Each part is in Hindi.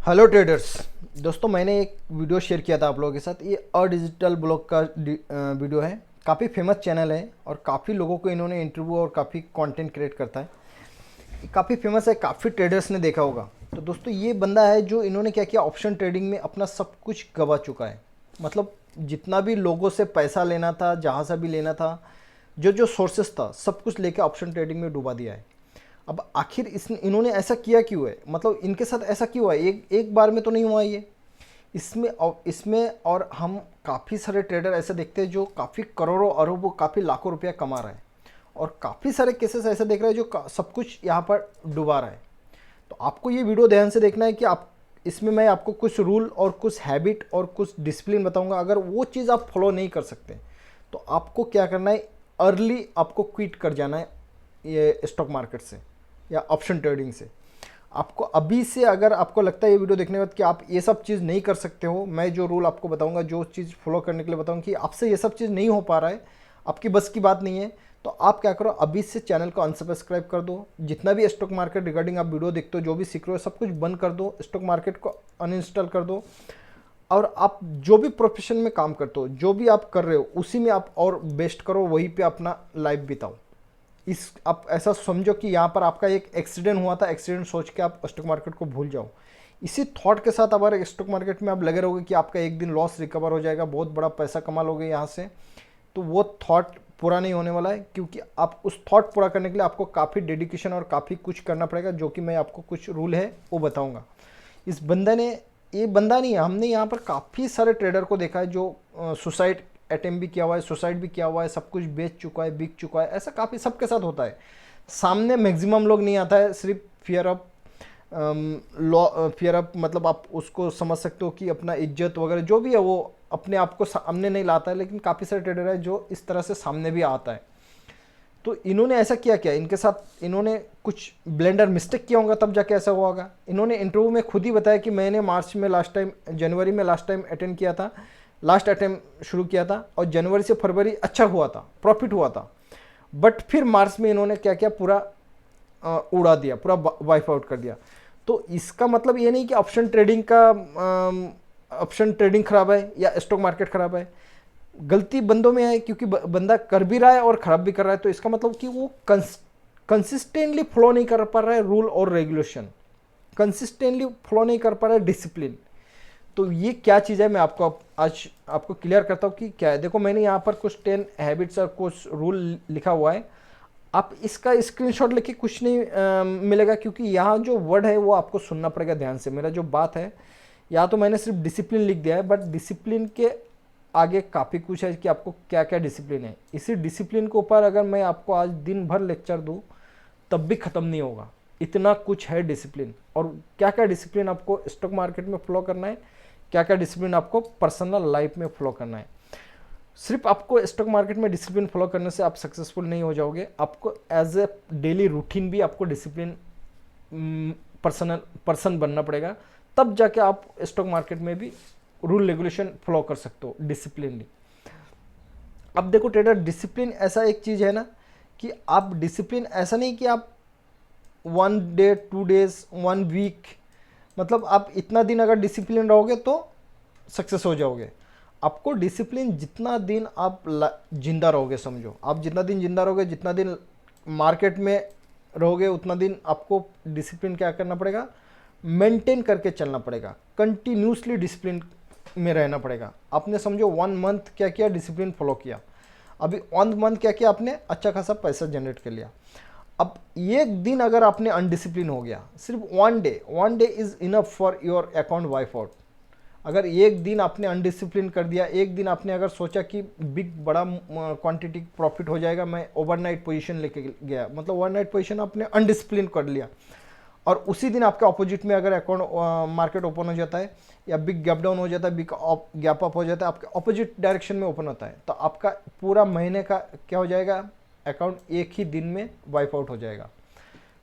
Hello traders. दोस्तों, मैंने एक वीडियो शेयर किया था आप लोगों के साथ। ये डिजिटल ब्लॉग का वीडियो है। काफ़ी फेमस चैनल है और काफ़ी लोगों को इन्होंने इंटरव्यू और काफ़ी कंटेंट क्रिएट करता है। काफ़ी फेमस है, काफ़ी ट्रेडर्स ने देखा होगा। तो दोस्तों, ये बंदा है जो इन्होंने क्या किया, ऑप्शन ट्रेडिंग में अपना सब कुछ गवा चुका है। मतलब जितना भी लोगों से पैसा लेना था, जहाँ से भी लेना था, जो जो सोर्सेस था, सब कुछ लेके ऑप्शन ट्रेडिंग में डुबा दिया है। अब आखिर इन्होंने ऐसा किया क्यों है, मतलब इनके साथ ऐसा क्यों हुआ है? एक एक बार में तो नहीं हुआ ये। इसमें और हम काफ़ी सारे ट्रेडर ऐसे देखते हैं जो काफ़ी करोड़ों अरबों काफ़ी लाखों रुपया कमा रहा है, और काफ़ी सारे केसेस ऐसे देख रहे हैं जो सब कुछ यहाँ पर डुबा रहा है। तो आपको ये वीडियो ध्यान से देखना है कि आप इसमें मैं आपको कुछ रूल और कुछ हैबिट और कुछ डिसिप्लिन बताऊंगा। अगर वो चीज़ आप फॉलो नहीं कर सकते तो आपको क्या करना है, अर्ली आपको क्विट कर जाना है ये स्टॉक मार्केट से या ऑप्शन ट्रेडिंग से। आपको अभी से, अगर आपको लगता है ये वीडियो देखने के बाद कि आप ये सब चीज़ नहीं कर सकते हो, मैं जो रूल आपको बताऊंगा, जो चीज़ फॉलो करने के लिए बताऊंगा कि आपसे ये सब चीज़ नहीं हो पा रहा है, आपकी बस की बात नहीं है, तो आप क्या करो, अभी से चैनल को अनसब्सक्राइब कर दो। जितना भी स्टॉक मार्केट रिगार्डिंग आप वीडियो देखते हो, जो भी सीख रहे हो, सब कुछ बंद कर दो, स्टॉक मार्केट को अनइंस्टॉल कर दो। और आप जो भी प्रोफेशन में काम करते हो, जो भी आप कर रहे हो, उसी में आप और बेस्ट करो, वहीं पे अपना लाइफ बिताओ। इस आप ऐसा समझो कि यहाँ पर आपका एक एक्सीडेंट हुआ था, एक्सीडेंट सोच के आप स्टॉक मार्केट को भूल जाओ। इसी थॉट के साथ अगर स्टॉक मार्केट में आप लगे रहोगे कि आपका एक दिन लॉस रिकवर हो जाएगा, बहुत बड़ा पैसा कमा लोगे यहाँ से, तो वो थॉट पूरा नहीं होने वाला है। क्योंकि आप उस थॉट पूरा करने के लिए आपको काफ़ी डेडिकेशन और काफ़ी कुछ करना पड़ेगा, जो कि मैं आपको कुछ रूल है वो बताऊँगा। इस बंदे ने, ये बंदा नहीं है, हमने यहाँ पर काफ़ी सारे ट्रेडर को देखा है जो सुसाइड अटेम्प्ट भी किया हुआ है, सुसाइड भी किया हुआ है, सब कुछ बेच चुका है, बिक चुका है। ऐसा काफ़ी सबके साथ होता है। सामने मैक्सिमम लोग नहीं आता है, सिर्फ fear of law, fear of, मतलब आप उसको समझ सकते हो कि अपना इज्जत वगैरह जो भी है वो अपने आप को सामने नहीं लाता है। लेकिन काफ़ी सारे ट्रेडर है जो इस तरह से सामने भी आता है। तो इन्होंने ऐसा किया क्या, इनके साथ इन्होंने कुछ ब्लेंडर मिस्टेक किया होगा, तब जाके ऐसा हुआ होगा। इन्होंने इंटरव्यू में खुद ही बताया कि मैंने मार्च में लास्ट टाइम, जनवरी में लास्ट टाइम अटेंड किया था, लास्ट अटेम्प्ट शुरू किया था, और जनवरी से फरवरी अच्छा हुआ था, प्रॉफिट हुआ था। बट फिर मार्च में इन्होंने क्या किया, पूरा उड़ा दिया, पूरा वाइप आउट कर दिया। तो इसका मतलब ये नहीं कि ऑप्शन ट्रेडिंग खराब है या स्टॉक मार्केट खराब है। गलती बंदों में है, क्योंकि बंदा कर भी रहा है और ख़राब भी कर रहा है। तो इसका मतलब कि वो कंसिस्टेंटली फॉलो नहीं कर पा रहा है रूल और रेगुलेशन, कंसिस्टेंटली फॉलो नहीं कर पा रहा है डिसिप्लिन। तो ये क्या चीज़ है, मैं आपको आज आपको क्लियर करता हूँ कि क्या है। देखो, मैंने यहाँ पर कुछ 10 हैबिट्स और कुछ रूल लिखा हुआ है। आप इसका स्क्रीनशॉट लेके कुछ नहीं मिलेगा, क्योंकि यहाँ जो वर्ड है वो आपको सुनना पड़ेगा ध्यान से। मेरा जो बात है, या तो मैंने सिर्फ डिसिप्लिन लिख दिया है, बट डिसिप्लिन के आगे काफ़ी कुछ है कि आपको क्या क्या डिसिप्लिन है। इसी डिसिप्लिन के ऊपर अगर मैं आपको आज दिन भर लेक्चर दूँ तब भी ख़त्म नहीं होगा, इतना कुछ है डिसिप्लिन। और क्या क्या डिसिप्लिन आपको स्टॉक मार्केट में फॉलो करना है, क्या क्या डिसिप्लिन आपको पर्सनल लाइफ में फॉलो करना है। सिर्फ आपको स्टॉक मार्केट में डिसिप्लिन फॉलो करने से आप सक्सेसफुल नहीं हो जाओगे, आपको एज ए डेली रूटीन भी आपको डिसिप्लिन पर्सन बनना पड़ेगा। तब जाके आप स्टॉक मार्केट में भी रूल रेगुलेशन फॉलो कर सकते हो डिसिप्लिनली। अब देखो ट्रेडर, डिसिप्लिन ऐसा एक चीज़ है ना, कि आप डिसिप्लिन ऐसा नहीं कि आप 1 डे 2 डेज 1 वीक, मतलब आप इतना दिन अगर डिसिप्लिन रहोगे तो सक्सेस हो जाओगे। आपको डिसिप्लिन जितना दिन आप जिंदा रहोगे, समझो आप जितना दिन जिंदा रहोगे, जितना दिन मार्केट में रहोगे, उतना दिन आपको डिसिप्लिन क्या करना पड़ेगा, मेंटेन करके चलना पड़ेगा, कंटिन्यूसली डिसिप्लिन में रहना पड़ेगा। आपने समझो 1 मंथ क्या किया, डिसिप्लिन फॉलो किया, अभी 1 मंथ क्या किया, आपने अच्छा खासा पैसा जनरेट कर लिया। अब एक दिन अगर आपने अनडिसिप्लिन हो गया, सिर्फ 1 day is enough for your account wipe out. अगर एक दिन आपने अनडिसिप्लिन कर दिया, एक दिन आपने अगर सोचा कि बिग बड़ा क्वांटिटी प्रॉफिट हो जाएगा, मैं ओवरनाइट पोजीशन लेके गया, मतलब ओवरनाइट पोजीशन आपने अनडिसिप्लिन कर लिया, और उसी दिन आपके ऑपोजिट में अगर अकाउंट मार्केट ओपन हो जाता है, या बिग गैप डाउन हो जाता है, बिग गैप अप हो जाता है, आपके ऑपोजिट डायरेक्शन में ओपन होता है, तो आपका पूरा महीने का क्या हो जाएगा, अकाउंट एक ही दिन में वाइप आउट हो जाएगा।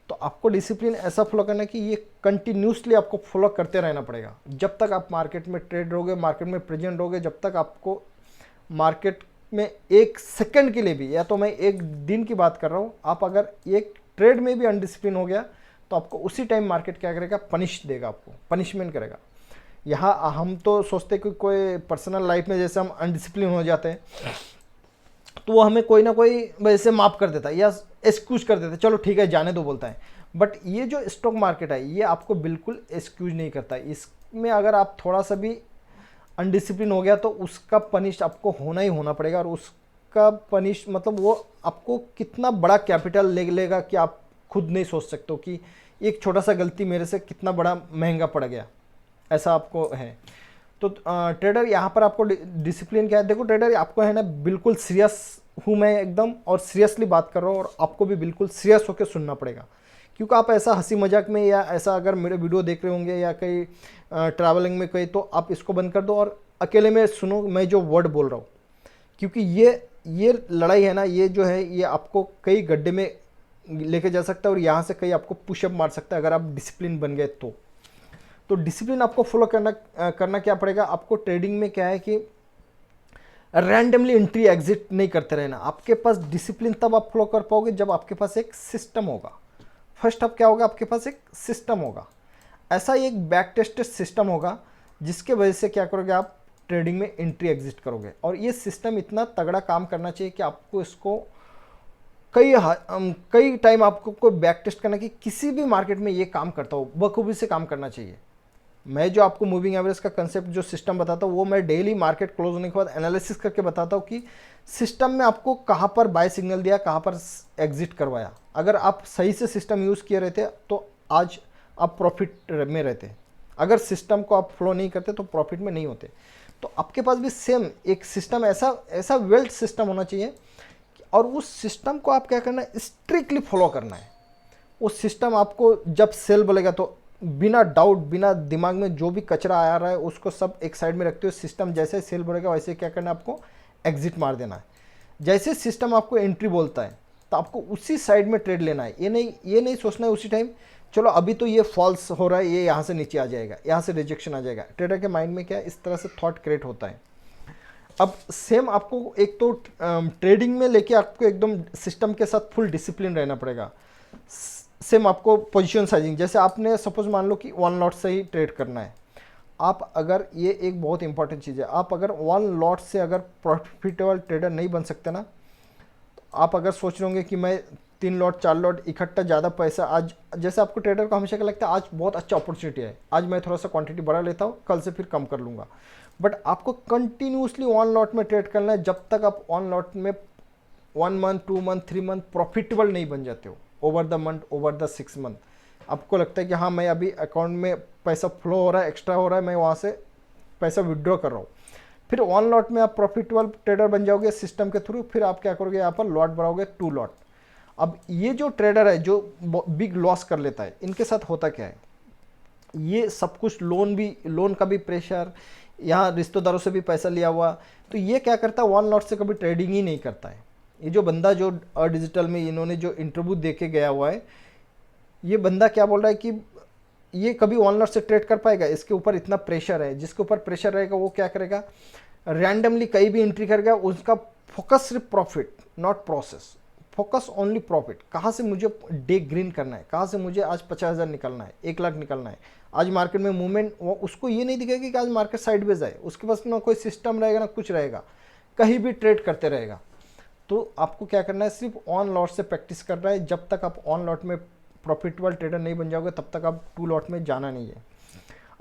तो आपको डिसिप्लिन ऐसा फॉलो करना है कि ये कंटिन्यूसली आपको फॉलो करते रहना पड़ेगा। जब तक आप मार्केट में ट्रेड रहोगे, मार्केट में प्रेजेंट रहोगे, जब तक आपको मार्केट में 1 सेकंड के लिए भी, या तो मैं एक दिन की बात कर रहा हूँ, आप अगर एक ट्रेड में भी अनडिसिप्लिन हो गया तो आपको उसी टाइम मार्केट क्या करेगा, पनिश देगा, आपको पनिशमेंट करेगा। यहाँ हम तो सोचते कि कोई पर्सनल लाइफ में जैसे हम अनडिसिप्लिन हो जाते हैं तो वो हमें कोई ना कोई वैसे माफ़ कर देता है या एक्सक्यूज कर देता है, चलो ठीक है जाने दो बोलता है। बट ये जो स्टॉक मार्केट है ये आपको बिल्कुल एक्सक्यूज नहीं करता है। इसमें अगर आप थोड़ा सा भी अनडिसिप्लिन हो गया तो उसका पनिश आपको होना ही होना पड़ेगा। और उसका पनिश मतलब वो आपको कितना बड़ा कैपिटल ले लेगा कि आप खुद नहीं सोच सकते हो कि एक छोटा सा गलती मेरे से कितना बड़ा महंगा पड़ गया, ऐसा आपको है। तो ट्रेडर यहाँ पर आपको डिसिप्लिन क्या है, देखो ट्रेडर आपको है ना बिल्कुल सीरियस हूँ मैं एकदम, और सीरियसली बात कर रहा हूँ, और आपको भी बिल्कुल सीरियस होकर सुनना पड़ेगा। क्योंकि आप ऐसा हंसी मजाक में या ऐसा अगर मेरे वीडियो देख रहे होंगे या कहीं ट्रैवलिंग में कहीं, तो आप इसको बंद कर दो और अकेले में सुनो मैं जो वर्ड बोल रहा हूँ। क्योंकि ये लड़ाई है ना, ये जो है ये आपको कई गड्ढे में लेके जा सकता है और यहाँ से कहीं आपको पुशअप मार सकता है अगर आप डिसिप्लिन बन गए तो डिसिप्लिन आपको फॉलो करना क्या पड़ेगा। आपको ट्रेडिंग में क्या है कि रैंडमली एंट्री एग्जिट नहीं करते रहना। आपके पास डिसिप्लिन तब आप फॉलो कर पाओगे जब आपके पास एक सिस्टम होगा। फर्स्ट अब क्या होगा, आपके पास एक सिस्टम होगा, ऐसा एक बैक टेस्टेड सिस्टम होगा जिसके वजह से क्या करोगे, आप ट्रेडिंग में एंट्री एग्जिट करोगे। और ये सिस्टम इतना तगड़ा काम करना चाहिए कि आपको इसको कई टाइम आपको कोई बैक टेस्ट करना कि किसी भी मार्केट में ये काम करता हो, बखूबी से काम करना चाहिए। मैं जो आपको मूविंग एवरेज का कंसेप्ट जो सिस्टम बताता हूँ वो मैं डेली मार्केट क्लोज होने के बाद एनालिसिस करके बताता हूँ कि सिस्टम में आपको कहाँ पर बाय सिग्नल दिया, कहाँ पर एग्जिट करवाया। अगर आप सही से सिस्टम यूज़ किए रहते तो आज आप प्रॉफिट में रहते। अगर सिस्टम को आप फॉलो नहीं करते तो प्रॉफिट में नहीं होते। तो आपके पास भी सेम एक सिस्टम, ऐसा वेल सिस्टम होना चाहिए और उस सिस्टम को आप क्या करना है, स्ट्रिक्टली फॉलो करना है। वो सिस्टम आपको जब सेल बोलेगा तो बिना डाउट, बिना दिमाग में जो भी कचरा आ रहा है उसको सब एक साइड में रखते हुए सिस्टम जैसे सेल बोलेगा वैसे क्या करना है, आपको एग्जिट मार देना है। जैसे सिस्टम आपको एंट्री बोलता है तो आपको उसी साइड में ट्रेड लेना है। ये नहीं सोचना है उसी टाइम चलो अभी तो ये फॉल्स हो रहा है, ये यहाँ से नीचे आ जाएगा, यहाँ से रिजेक्शन आ जाएगा। ट्रेडर के माइंड में क्या है, इस तरह से थॉट क्रिएट होता है। अब सेम आपको एक तो ट्रेडिंग में लेके आपको एकदम सिस्टम के साथ फुल डिसिप्लिन रहना पड़ेगा। सेम आपको पोजीशन साइजिंग, जैसे आपने सपोज मान लो कि 1 लॉट से ही ट्रेड करना है। आप अगर, ये एक बहुत इंपॉर्टेंट चीज़ है, आप अगर 1 लॉट से अगर प्रॉफिटेबल ट्रेडर नहीं बन सकते ना, तो आप अगर सोच रहे होंगे कि मैं 3 लॉट 4 लॉट इकट्ठा ज़्यादा पैसा, आज जैसे आपको ट्रेडर को हमेशा क्या लगता है आज बहुत अच्छा अपॉर्चुनिटी है, आज मैं थोड़ा सा क्वांटिटी बढ़ा लेता हूँ, कल से फिर कम कर लूँगा। बट आपको कंटिन्यूसली 1 लॉट में ट्रेड करना है जब तक आप 1 लॉट में 1 मंथ 2 मंथ 3 मंथ प्रॉफिटेबल नहीं बन जाते हो। Over the month, over the 6 month आपको लगता है कि हाँ मैं अभी अकाउंट में पैसा फ्लो हो रहा है, एक्स्ट्रा हो रहा है, मैं वहाँ से पैसा विड्रॉ कर रहा हूँ। फिर 1 लॉट में आप प्रॉफिटेबल ट्रेडर बन जाओगे सिस्टम के थ्रू। फिर आप क्या करोगे, यहाँ पर लॉट बढ़ाओगे 2 लॉट। अब ये जो ट्रेडर है जो बिग लॉस कर लेता है, इनके साथ होता क्या है, ये सब कुछ लोन का भी प्रेशर, यहाँ रिश्तेदारों से भी पैसा लिया हुआ, तो ये क्या करता है 1 लॉट से कभी ट्रेडिंग ही नहीं करता है। ये जो बंदा जो डिजिटल में इन्होंने जो इंटरव्यू दे के गया हुआ है, ये बंदा क्या बोल रहा है कि ये कभी 1 लॉट से ट्रेड कर पाएगा, इसके ऊपर इतना प्रेशर है। जिसके ऊपर प्रेशर रहेगा वो क्या करेगा, रैंडमली कहीं भी एंट्री करेगा, उसका फोकस सिर्फ profit, not process, focus only profit. कहाँ से मुझे डे ग्रीन करना है, कहाँ से मुझे आज 50,000 निकलना है, 1 लाख निकलना है। आज मार्केट में मूवमेंट, वो उसको ये नहीं दिखेगा कि आज मार्केट साइडवेज है, उसके पास ना कोई सिस्टम रहेगा ना कुछ रहेगा, कहीं भी ट्रेड करते रहेगा। तो आपको क्या करना है, सिर्फ 1 लॉट से प्रैक्टिस करना है। जब तक आप 1 लॉट में प्रॉफिटेबल ट्रेडर नहीं बन जाओगे तब तक आप 2 लॉट में जाना नहीं है।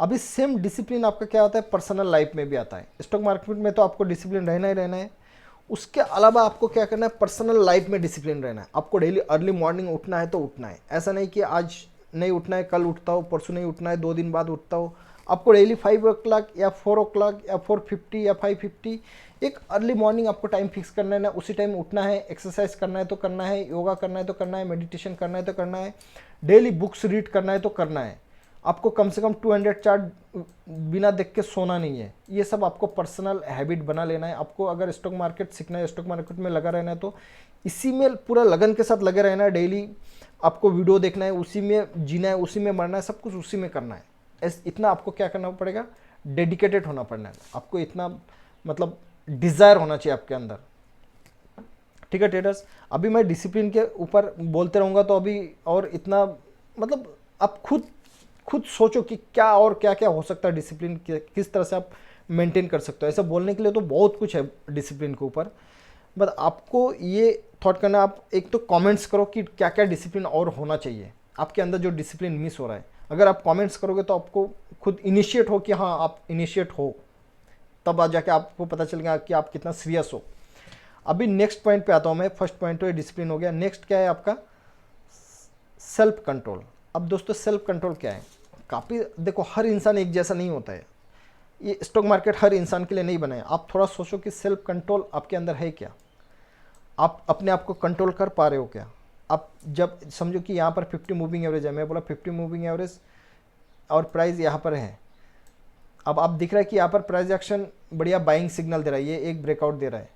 अभी सेम डिसिप्लिन आपका क्या होता है, पर्सनल लाइफ में भी आता है। स्टॉक मार्केट में तो आपको डिसिप्लिन रहना ही रहना है, उसके अलावा आपको क्या करना है, पर्सनल लाइफ में डिसिप्लिन रहना है। आपको डेली अर्ली मॉर्निंग उठना है तो उठना है, ऐसा नहीं कि आज नहीं उठना है कल उठता हो, परसों नहीं उठना है 2 दिन बाद उठता हो। आपको डेली 5 o'clock या 4 o'clock या 4:50 या 5:50 एक अर्ली मॉर्निंग आपको टाइम फिक्स करना है ना, उसी टाइम उठना है। एक्सरसाइज करना है तो करना है, योगा करना है तो करना है, मेडिटेशन करना है तो करना है, डेली बुक्स रीड करना है तो करना है। आपको कम से कम 200 चार्ट बिना देख के सोना नहीं है। ये सब आपको पर्सनल हैबिट बना लेना है। आपको अगर स्टॉक मार्केट सीखना है, स्टॉक मार्केट में लगा रहना है तो इसी में पूरा लगन के साथ लगे रहना है। डेली आपको वीडियो देखना है, उसी में जीना है, उसी में मरना है, सब कुछ उसी में करना है। इतना आपको क्या करना पड़ेगा, डेडिकेटेड होना पड़ना है। आपको इतना मतलब डिज़ायर होना चाहिए आपके अंदर। ठीक है ट्रेडर्स, अभी मैं डिसिप्लिन के ऊपर बोलते रहूँगा तो अभी और इतना मतलब आप खुद सोचो कि क्या और क्या क्या हो सकता है डिसिप्लिन, किस तरह से आप मेंटेन कर सकते हो। ऐसा बोलने के लिए तो बहुत कुछ है डिसिप्लिन के ऊपर, बट आपको ये थॉट करना, आप एक तो कमेंट्स करो कि क्या क्या डिसिप्लिन और होना चाहिए आपके अंदर जो डिसिप्लिन मिस हो रहा है। अगर आप कमेंट्स करोगे तो आपको खुद इनिशिएट हो कि हाँ आप इनिशिएट हो, तब आ जाके आपको पता चलेगा कि आप कितना सीरियस हो। अभी नेक्स्ट पॉइंट पे आता हूँ मैं। फर्स्ट पॉइंट तो ये डिसिप्लिन हो गया। नेक्स्ट क्या है आपका? Self control. अब दोस्तों सेल्फ कंट्रोल क्या है? काफ़ी देखो, हर इंसान एक जैसा नहीं होता है, ये स्टॉक मार्केट हर इंसान के लिए नहीं बना है। आप थोड़ा सोचो कि सेल्फ कंट्रोल आपके अंदर है क्या? आप अपने आप को कंट्रोल कर पा रहे हो क्या? आप जब समझो कि यहाँ पर 50 मूविंग एवरेज है, मैं बोला 50 मूविंग एवरेज और प्राइस यहाँ पर है। अब आप दिख रहा है कि यहाँ पर प्राइस एक्शन बढ़िया बाइंग सिग्नल दे रहा है, ये एक ब्रेकआउट दे रहा है।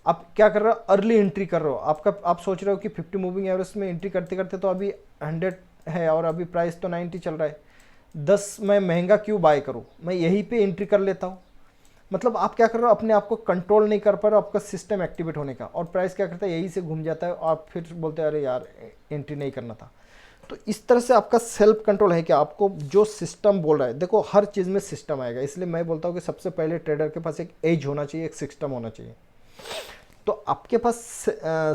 आप क्या कर रहे हो? अर्ली एंट्री कर रहे हो। आप सोच रहे हो कि 50 मूविंग एवरेज में एंट्री करते करते तो अभी 100 है और अभी प्राइस तो 90 चल रहा है, 10 मैं महंगा क्यों बाय करूँ, मैं यहीं पे एंट्री कर लेता हूँ। मतलब आप क्या कर रहे हो? अपने आप को कंट्रोल नहीं कर पा रहे हो, आपका सिस्टम एक्टिवेट होने का, और प्राइस क्या करता है? यहीं से घूम जाता है और फिर बोलते हैं अरे यार एंट्री नहीं करना था। तो इस तरह से आपका सेल्फ कंट्रोल है कि आपको जो सिस्टम बोल रहा है, देखो हर चीज़ में सिस्टम आएगा, इसलिए मैं बोलता हूँ कि सबसे पहले ट्रेडर के पास एक एज होना चाहिए, एक सिस्टम होना चाहिए। तो आपके पास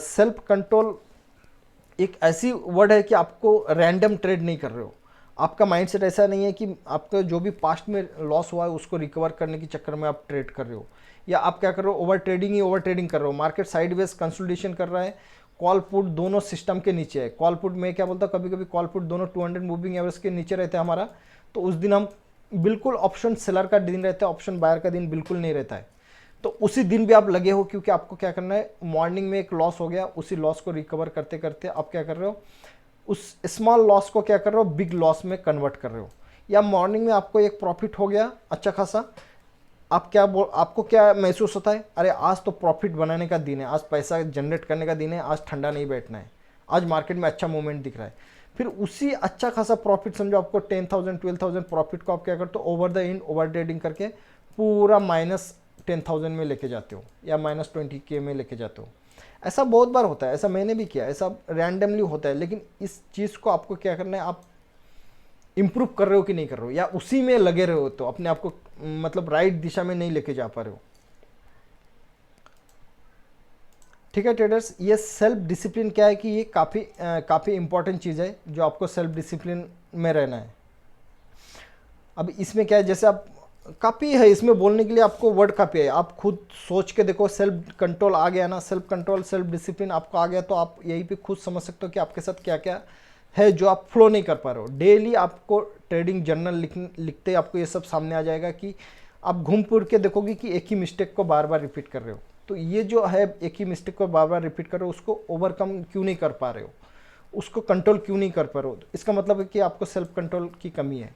सेल्फ कंट्रोल एक ऐसी वर्ड है कि आपको रैंडम ट्रेड नहीं कर रहे हो। आपका माइंडसेट ऐसा नहीं है कि आपका जो भी पास्ट में लॉस हुआ है उसको रिकवर करने के चक्कर में आप ट्रेड कर रहे हो, या आप क्या कर रहे हो? ओवर ट्रेडिंग कर रहे हो। मार्केट साइडवेज कंसोलिडेशन कर रहा है, कॉल पुट दोनों सिस्टम के नीचे है। कॉल पुट में क्या बोलता, कभी कभी कॉल पुट दोनों 200 मूविंग एवरेज के नीचे रहते हैं हमारा, तो उस दिन हम बिल्कुल, ऑप्शन सेलर का दिन रहता है, ऑप्शन बायर का दिन बिल्कुल नहीं रहता है। तो उसी दिन भी आप लगे हो, क्योंकि आपको क्या करना है, मॉर्निंग में एक लॉस हो गया, उसी लॉस को रिकवर करते करते आप क्या कर रहे हो? उस स्मॉल लॉस को क्या कर रहे हो? बिग लॉस में कन्वर्ट कर रहे हो। या मॉर्निंग में आपको एक प्रॉफिट हो गया अच्छा खासा, आपको क्या महसूस होता है? अरे आज तो प्रॉफिट बनाने का दिन है, आज पैसा जनरेट करने का दिन है, आज ठंडा नहीं बैठना है, आज मार्केट में अच्छा मूवमेंट दिख रहा है। फिर उसी अच्छा खासा प्रॉफिट, समझो आपको 10,000 12,000 प्रॉफिट को आप क्या करते हो? Over the end over trading करके पूरा -10,000 में लेके जाते हो, या -20K में लेके जाते हो। ऐसा बहुत बार होता है, ऐसा मैंने भी किया, ऐसा रैंडमली होता है। लेकिन इस चीज़ को आपको क्या करना है? आप इम्प्रूव कर रहे हो कि नहीं कर रहे हो, या उसी में लगे रहे हो तो अपने आप को मतलब राइट दिशा में नहीं लेके जा पा रहे हो। ठीक है ट्रेडर्स, ये सेल्फ डिसिप्लिन क्या है कि ये काफ़ी इंपॉर्टेंट चीज़ है जो आपको सेल्फ डिसिप्लिन में रहना है। अब इसमें क्या है, जैसे आप काफ़ी है इसमें बोलने के लिए, आपको वर्ड काफ़ी है, आप खुद सोच के देखो। सेल्फ कंट्रोल आ गया ना, सेल्फ कंट्रोल सेल्फ डिसिप्लिन आपको आ गया, तो आप यहीं पे खुद समझ सकते हो कि आपके साथ क्या क्या है जो आप फ्लो नहीं कर पा रहे हो। डेली आपको ट्रेडिंग जर्नल लिखते आपको ये सब सामने आ जाएगा कि आप घूम फिर के देखोगे कि एक ही मिस्टेक को बार बार रिपीट कर रहे हो। तो ये जो है एक ही मिस्टेक को बार बार रिपीट कर रहे हो, उसको ओवरकम क्यों नहीं कर पा रहे हो, उसको कंट्रोल क्यों नहीं कर पा रहे हो? इसका मतलब है कि आपको सेल्फ कंट्रोल की कमी है,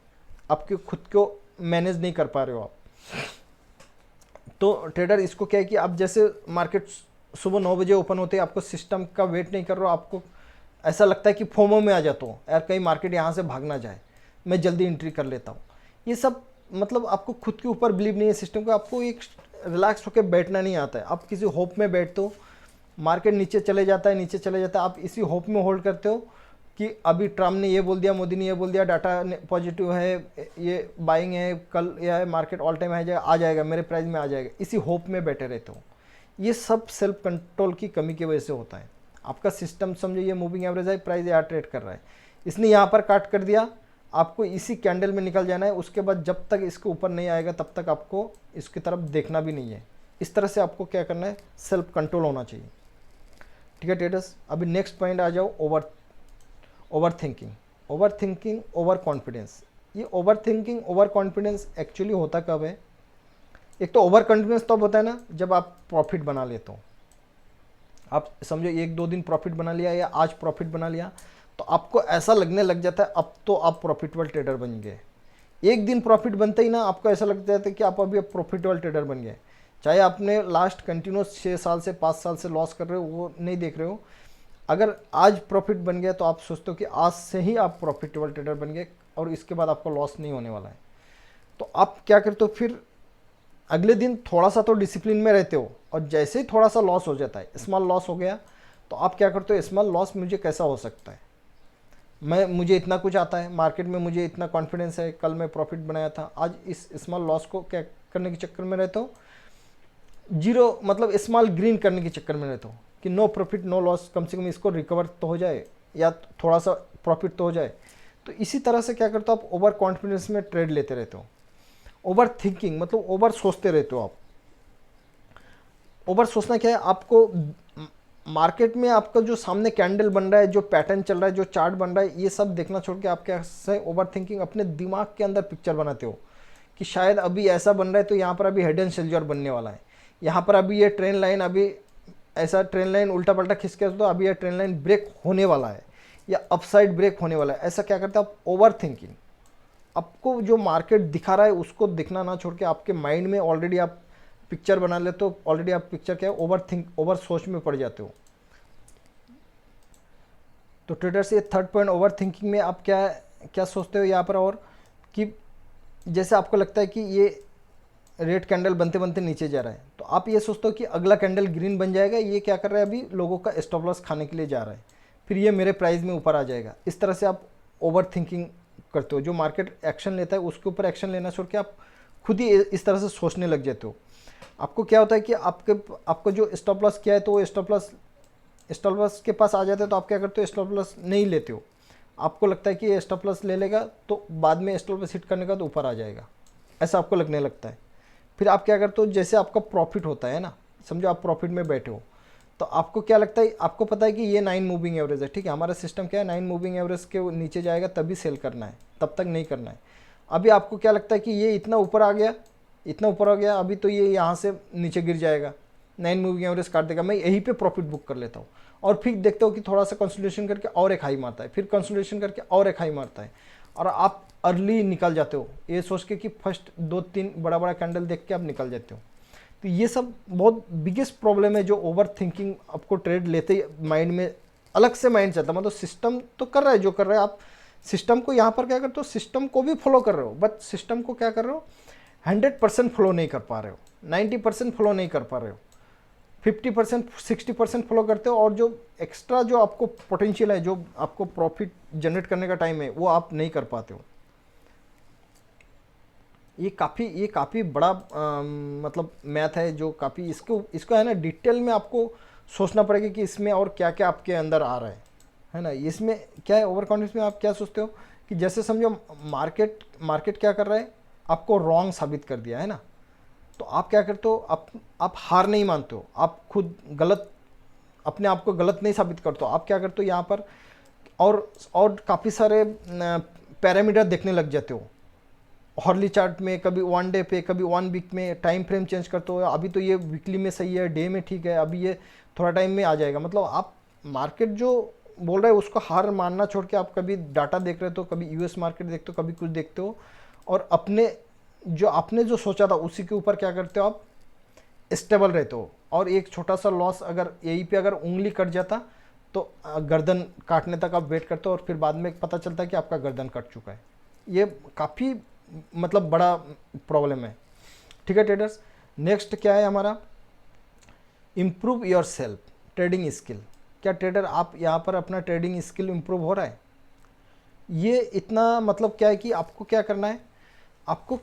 आपके खुद को मैनेज नहीं कर पा रहे हो आप। तो ट्रेडर इसको क्या है कि आप जैसे मार्केट सुबह 9 बजे ओपन होते हैं, आपको सिस्टम का वेट नहीं कर रहे हो, आपको ऐसा लगता है कि फोमो में आ जाता हूँ, यार कहीं मार्केट यहाँ से भाग ना जाए, मैं जल्दी एंट्री कर लेता हूँ। ये सब मतलब आपको खुद के ऊपर बिलीव नहीं है सिस्टम को, आपको एक रिलैक्स होकर बैठना नहीं आता है। आप किसी होप में बैठते हो, मार्केट नीचे चले जाता है, आप इसी होप में होल्ड करते हो कि अभी ट्रम्प ने ये बोल दिया, मोदी ने ये बोल दिया, डाटा पॉजिटिव है, ये बाइंग है, कल यह है मार्केट ऑल टाइम आ जाएगा, मेरे प्राइस में आ जाएगा, इसी होप में बैठे रहते हो। ये सब सेल्फ कंट्रोल की कमी की वजह से होता है। आपका सिस्टम समझो ये मूविंग एवरेज है, प्राइस यहाँ ट्रेड कर रहा है, इसने यहाँ पर काट कर दिया, आपको इसी कैंडल में निकल जाना है, उसके बाद जब तक इसके ऊपर नहीं आएगा तब तक आपको इसकी तरफ देखना भी नहीं है। इस तरह से आपको क्या करना है? सेल्फ कंट्रोल होना चाहिए। ठीक है ट्रेडर्स, अभी नेक्स्ट पॉइंट आ जाओ, ओवर थिंकिंग, ओवर कॉन्फिडेंस। ये over thinking, over confidence actually होता कब है? एक तो ओवर कॉन्फिडेंस तब होता है ना जब आप प्रॉफिट बना लेते हो। आप समझो 1-2 दिन प्रॉफिट बना लिया, या आज प्रॉफिट बना लिया, तो आपको ऐसा लगने लग जाता है अब तो आप प्रॉफिटेबल ट्रेडर बन गए। एक दिन प्रॉफिट बनते ही ना आपको ऐसा लग जाता है कि आप अभी प्रॉफिटेबल ट्रेडर बन गए। चाहे आपने लास्ट कंटिन्यूस 6 साल से 5 साल से लॉस कर रहे हो, वो नहीं देख रहे हो। अगर आज प्रॉफिट बन गया तो आप सोचते हो कि आज से ही आप प्रॉफिटेबल ट्रेडर बन गए और इसके बाद आपको लॉस नहीं होने वाला है। तो आप क्या करते हो? फिर अगले दिन थोड़ा सा तो डिसिप्लिन में रहते हो, और जैसे ही थोड़ा सा लॉस हो जाता है, स्मॉल लॉस हो गया, तो आप क्या करते हो? स्मॉल लॉस मुझे कैसा हो सकता है, मुझे इतना कुछ आता है, मार्केट में मुझे इतना कॉन्फिडेंस है, कल मैं प्रॉफिट बनाया था, आज इस स्मॉल लॉस को क्या करने के चक्कर में रहता हूँ, जीरो मतलब स्मॉल ग्रीन करने के चक्कर में रहता हूँ कि नो प्रॉफिट नो लॉस, कम से कम इसको रिकवर तो हो जाए या थोड़ा सा प्रॉफिट तो हो जाए। तो इसी तरह से क्या करते हो आप, ओवर कॉन्फिडेंस में ट्रेड लेते रहते हो। ओवर थिंकिंग मतलब ओवर सोचते रहते हो आप। ओवर सोचना क्या है, आपको मार्केट में आपका जो सामने कैंडल बन रहा है, जो पैटर्न चल रहा है, जो चार्ट बन रहा है, ये सब देखना छोड़ के आप क्या से ओवर थिंकिंग अपने दिमाग के अंदर पिक्चर बनाते हो कि शायद अभी ऐसा बन रहा है तो यहाँ पर अभी हेड एंड शोल्डर बनने वाला है, यहाँ पर अभी ये ट्रेन लाइन, अभी ऐसा ट्रेन लाइन उल्टा पल्टा खिसके तो अभी ये ट्रेन लाइन ब्रेक होने वाला है या अपसाइड ब्रेक होने वाला है। ऐसा क्या करते हैं आप, ओवर थिंकिंग। आपको जो मार्केट दिखा रहा है उसको दिखना ना छोड़ के आपके माइंड में ऑलरेडी आप पिक्चर बना लेते हो। ऑलरेडी आप पिक्चर क्या है, ओवर सोच में पड़ जाते हो। तो ट्रेडर्स ये थर्ड पॉइंट, ओवर थिंकिंग में आप क्या क्या सोचते हो यहाँ पर, और कि जैसे आपको लगता है कि ये रेड कैंडल बनते बनते नीचे जा रहा है, तो आप ये सोचते हो कि अगला कैंडल ग्रीन बन जाएगा, ये क्या कर रहा है अभी लोगों का स्टॉप लॉस खाने के लिए जा रहा है, फिर ये मेरे प्राइस में ऊपर आ जाएगा। इस तरह से आप ओवर थिंकिंग करते हो। जो मार्केट एक्शन लेता है उसके ऊपर एक्शन लेना छोड़ के आप खुद ही इस तरह से सोचने लग जाते हो। आपको क्या होता है कि आपको जो स्टॉप लॉस किया है तो वो स्टॉप लॉस के पास आ जाता है, तो आप क्या करते हो, स्टॉप लॉस नहीं लेते हो। आपको लगता है कि ये स्टॉप लॉस ले लेगा तो बाद में स्टॉप लॉस हिट करने का तो ऊपर आ जाएगा, ऐसा आपको लगने लगता है। फिर आप क्या करते हो, जैसे आपका प्रॉफिट होता है ना, समझो आप प्रॉफिट में बैठे हो, तो आपको क्या लगता है, आपको पता है कि ये 9 मूविंग एवरेज है, ठीक है, हमारा सिस्टम क्या है, 9 मूविंग एवरेज के नीचे जाएगा तभी सेल करना है, तब तक नहीं करना है। अभी आपको क्या लगता है कि ये इतना ऊपर आ गया, इतना ऊपर आ गया, अभी तो ये यहाँ से नीचे गिर जाएगा, 9 मूविंग एवरेज काट देगा, मैं यहीं पे प्रॉफिट बुक कर लेता हूँ। और फिर देखते हो कि थोड़ा सा कंसोलिडेशन करके और एक हाई मारता है, फिर कंसोलिडेशन करके और एक हाई मारता है, और आप अर्ली निकल जाते हो ये सोच के कि फर्स्ट 2-3 बड़ा बड़ा कैंडल देख के आप निकल जाते हो। तो ये सब बहुत बिगेस्ट प्रॉब्लम है, जो ओवर थिंकिंग आपको ट्रेड लेते ही माइंड में अलग से माइंड चलता है। मतलब सिस्टम तो कर रहा है जो कर रहा है, आप सिस्टम को यहाँ पर क्या करते हो, सिस्टम को भी फॉलो कर रहे हो, बट सिस्टम को क्या कर रहे हो, 100% फॉलो नहीं कर पा रहे हो, 90% फॉलो नहीं कर पा रहे हो, 50% 60% फॉलो करते हो, और जो एक्स्ट्रा जो आपको पोटेंशियल है, जो आपको प्रॉफिट जनरेट करने का टाइम है, वो आप नहीं कर पाते हो। ये काफ़ी बड़ा मतलब मैथ है, जो काफ़ी इसको है ना डिटेल में आपको सोचना पड़ेगा कि इसमें और क्या क्या आपके अंदर आ रहा है ना। इसमें क्या है, ओवर कॉन्फिडेंस में आप क्या सोचते हो कि जैसे समझो मार्केट क्या कर रहा है, आपको रॉन्ग साबित कर दिया है ना, तो आप क्या करते हो, आप हार नहीं मानते हो, आप खुद अपने आप को गलत नहीं साबित करते हो। आप क्या करते हो यहाँ पर, और काफ़ी सारे पैरामीटर देखने लग जाते हो, हॉर्ली चार्ट में, कभी 1 डे पे, कभी 1 वीक में, टाइम फ्रेम चेंज करते हो, अभी तो ये वीकली में सही है, डे में ठीक है, अभी ये थोड़ा टाइम में आ जाएगा। मतलब आप मार्केट जो बोल रहे हो उसको हार मानना छोड़ के आप कभी डाटा देख रहे हो, कभी यूएस मार्केट देखते हो, कभी कुछ देखते हो, और आपने जो सोचा था उसी के ऊपर क्या करते हो, आप स्टेबल रहते हो। और एक छोटा सा लॉस अगर यहीं पे अगर उंगली कट जाता तो गर्दन काटने तक आप वेट करते हो, और फिर बाद में पता चलता है कि आपका गर्दन कट चुका है। ये काफ़ी मतलब बड़ा प्रॉब्लम है, ठीक है ट्रेडर्स। नेक्स्ट क्या है हमारा, improve your self trading skill. क्या ट्रेडर आप यहाँ पर अपना ट्रेडिंग स्किल इम्प्रूव हो रहा है? ये इतना मतलब क्या है कि आपको क्या करना है, आपको